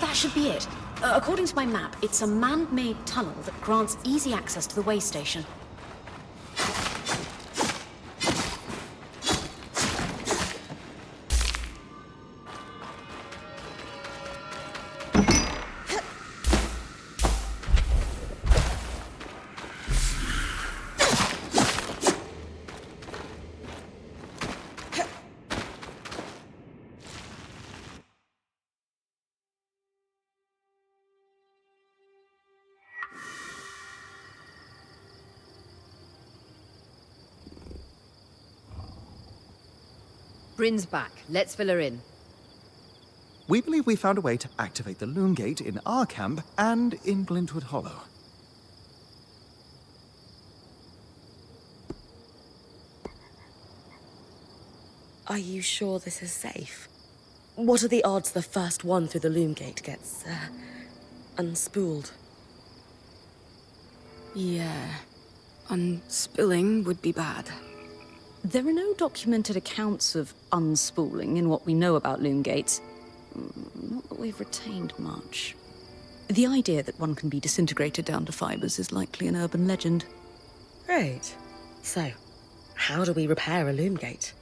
That should be it. According to my map, it's a man-made tunnel that grants easy access to the way station. Bryn's back. Let's fill her in. We believe we found a way to activate the Loom Gate in our camp and in Glintwood Hollow. Are you sure this is safe? What are the odds the first one through the Loom Gate gets, unspooled? Yeah. Unspooling would be bad. There are no documented accounts of unspooling in what we know about loom gates. Not that we've retained much. The idea that one can be disintegrated down to fibers is likely an urban legend. Great. So, how do we repair a loom gate?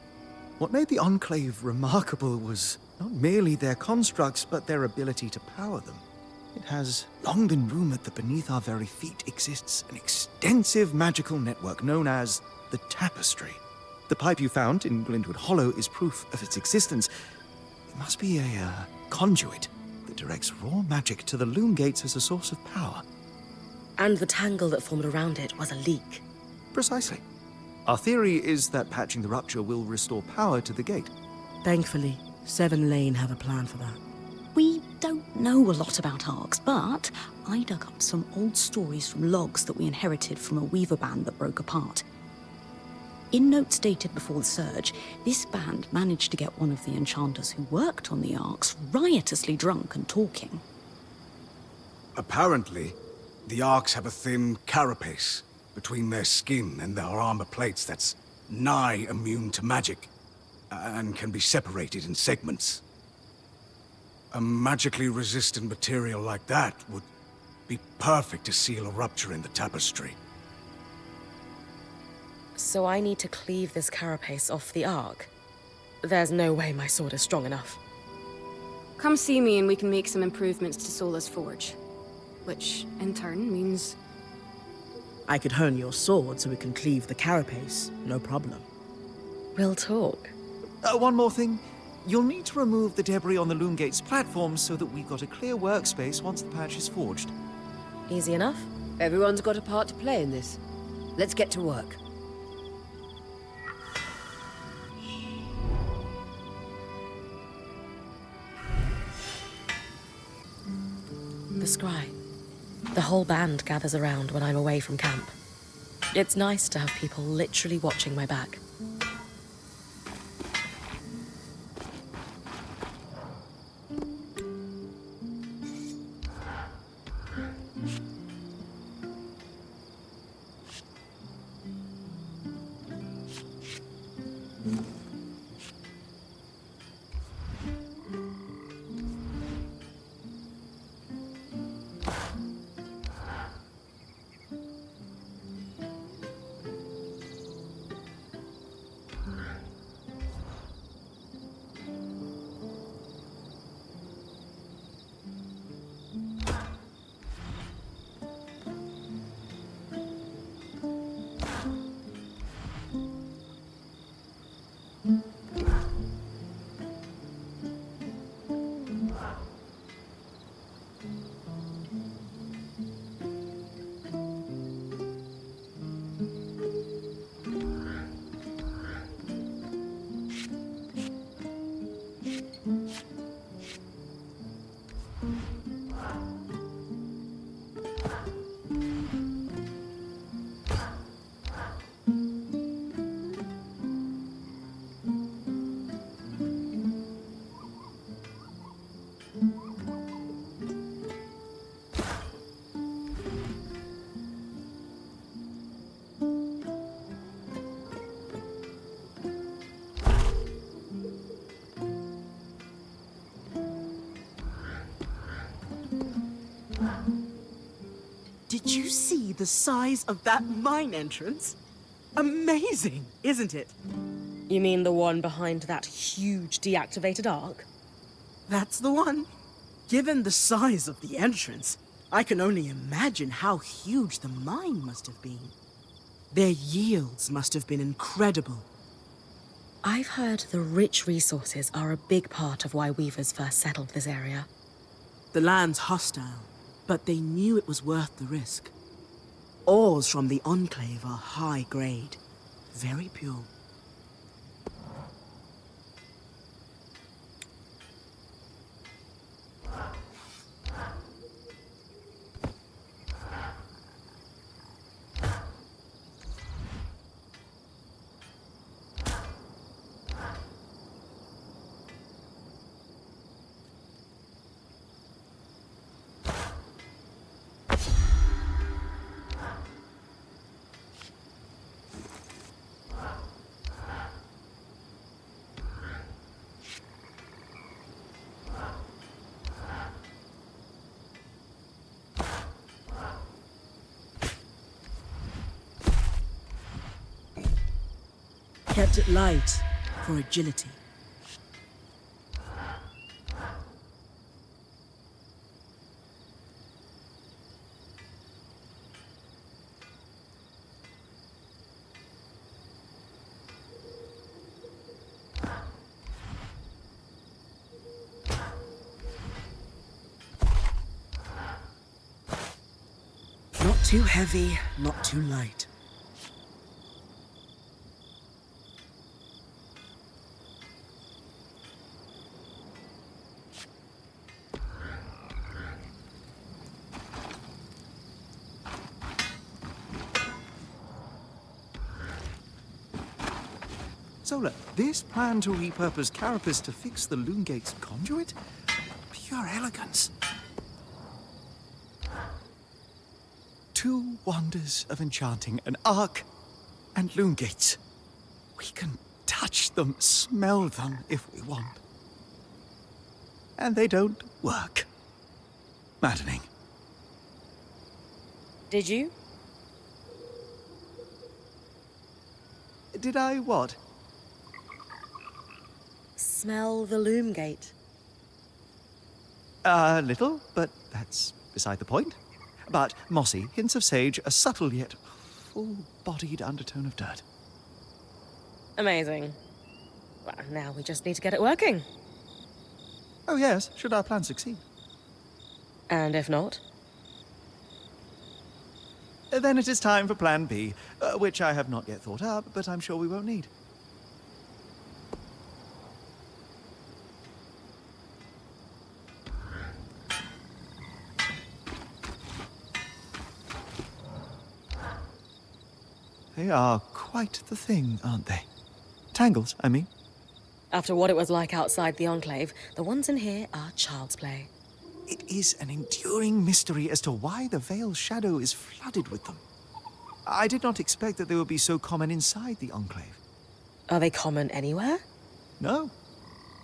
What made the Enclave remarkable was not merely their constructs, but their ability to power them. It has long been rumored that beneath our very feet exists an extensive magical network known as the Tapestry. The pipe you found in Glintwood Hollow is proof of its existence. It must be a conduit that directs raw magic to the loom gates as a source of power. And the tangle that formed around it was a leak. Precisely. Our theory is that patching the rupture will restore power to the gate. Thankfully, Seven Lane have a plan for that. We don't know a lot about arcs, but I dug up some old stories from logs that we inherited from a weaver band that broke apart. In notes dated before the surge, this band managed to get one of the enchanters who worked on the arcs riotously drunk and talking. Apparently, the Arks have a thin carapace between their skin and their armor plates that's nigh immune to magic, and can be separated in segments. A magically resistant material like that would be perfect to seal a rupture in the tapestry. So I need to cleave this carapace off the arc. There's no way my sword is strong enough. Come see me and we can make some improvements to Sola's forge. Which, in turn, means... I could hone your sword so we can cleave the carapace, no problem. We'll talk. One more thing. You'll need to remove the debris on the loom gate's platform so that we've got a clear workspace once the patch is forged. Easy enough? Everyone's got a part to play in this. Let's get to work. The scry. The whole band gathers around when I'm away from camp. It's nice to have people literally watching my back. Did you see the size of that mine entrance? Amazing, isn't it? You mean the one behind that huge deactivated arc? That's the one. Given the size of the entrance, I can only imagine how huge the mine must have been. Their yields must have been incredible. I've heard the rich resources are a big part of why weavers first settled this area. The land's hostile, but they knew it was worth the risk. Ores from the Enclave are high grade, very pure. Kept it light for agility. too heavy, not too light. Zola, this plan to repurpose Carapace to fix the Loon Gate's conduit? Pure elegance. Two wonders of enchanting, an Ark and Loon Gates. We can touch them, smell them if we want. And they don't work. Maddening. Did you? Did I what? Smell the loom gate. A little, but that's beside the point. But mossy, hints of sage, a subtle yet full-bodied undertone of dirt. Amazing. Well, now we just need to get it working. Oh yes, should our plan succeed. And if not? Then it is time for Plan B, which I have not yet thought up, but I'm sure we won't need. They are quite the thing, aren't they? Tangles, I mean. After what it was like outside the Enclave, the ones in here are child's play. It is an enduring mystery as to why the Veil's shadow is flooded with them. I did not expect that they would be so common inside the Enclave. Are they common anywhere? No.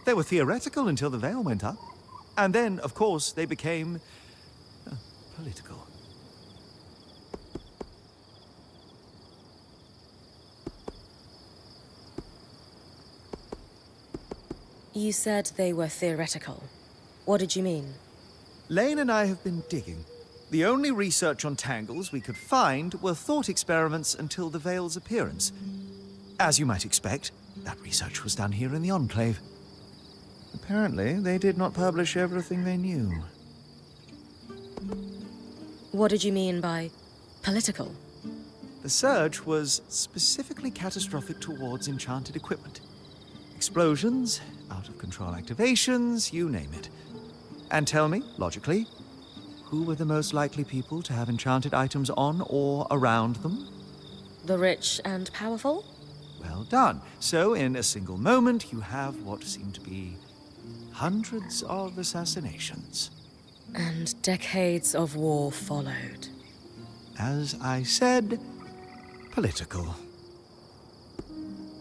They were theoretical until the Veil went up. And then, of course, they became... political. You said they were theoretical. What did you mean? Lane and I have been digging. The only research on tangles we could find were thought experiments until the Veil's appearance. As you might expect, that research was done here in the Enclave. Apparently, they did not publish everything they knew. What did you mean by political? The surge was specifically catastrophic towards enchanted equipment. Explosions, out-of-control activations, you name it. And tell me, logically, who were the most likely people to have enchanted items on or around them? The rich and powerful? Well done. So, in a single moment, you have what seem to be hundreds of assassinations. And decades of war followed. As I said, political.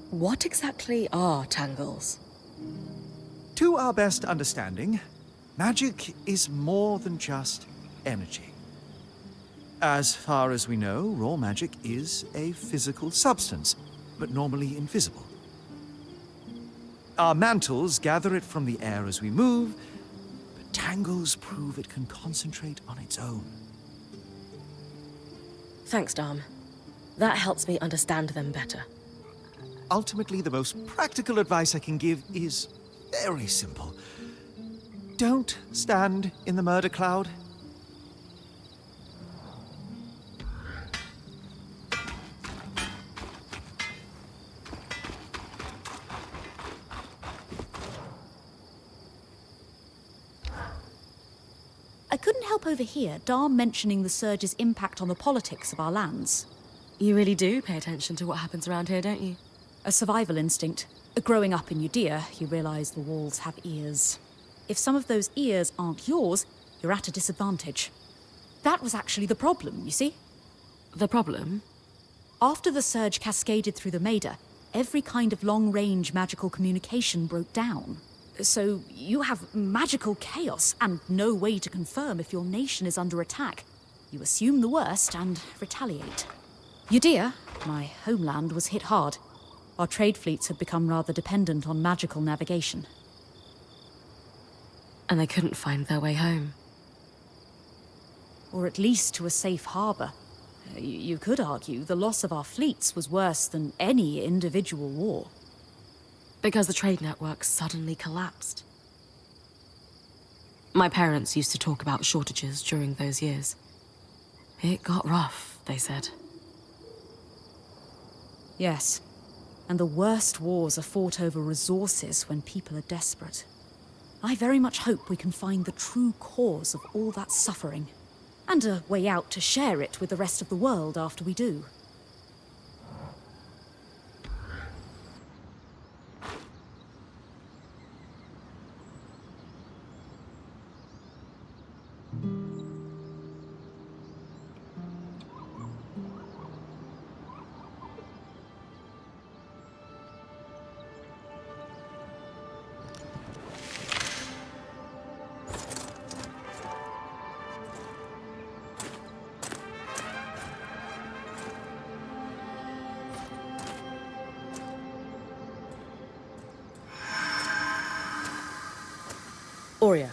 What exactly are tangles? To our best understanding, magic is more than just energy. As far as we know, raw magic is a physical substance, but normally invisible. Our mantles gather it from the air as we move, but tangles prove it can concentrate on its own. Thanks, Dom. That helps me understand them better. Ultimately, the most practical advice I can give is very simple. Don't stand in the murder cloud. I couldn't help overhear Dar mentioning the surge's impact on the politics of our lands. You really do pay attention to what happens around here, don't you? A survival instinct. Growing up in Judea, you realise the walls have ears. If some of those ears aren't yours, you're at a disadvantage. That was actually the problem, you see? The problem? After the surge cascaded through the Maida, every kind of long-range magical communication broke down. So you have magical chaos and no way to confirm if your nation is under attack. You assume the worst and retaliate. Judea, my homeland, was hit hard. Our trade fleets had become rather dependent on magical navigation. And they couldn't find their way home. Or at least to a safe harbour. You could argue the loss of our fleets was worse than any individual war. Because the trade network suddenly collapsed. My parents used to talk about shortages during those years. It got rough, they said. Yes. And the worst wars are fought over resources when people are desperate. I very much hope we can find the true cause of all that suffering. And a way out to share it with the rest of the world after we do. Aurea,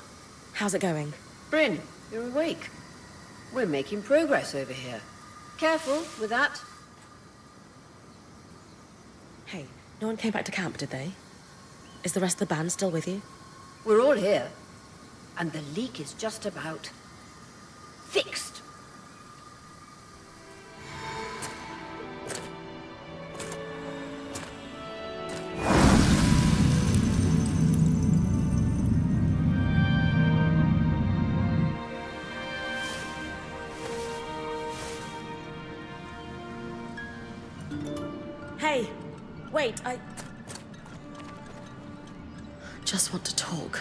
how's it going? Bryn, you're awake. We're making progress over here. Careful with that. Hey, no one came back to camp, did they? Is the rest of the band still with you? We're all here. And the leak is just about fixed. Hey, wait, I just want to talk.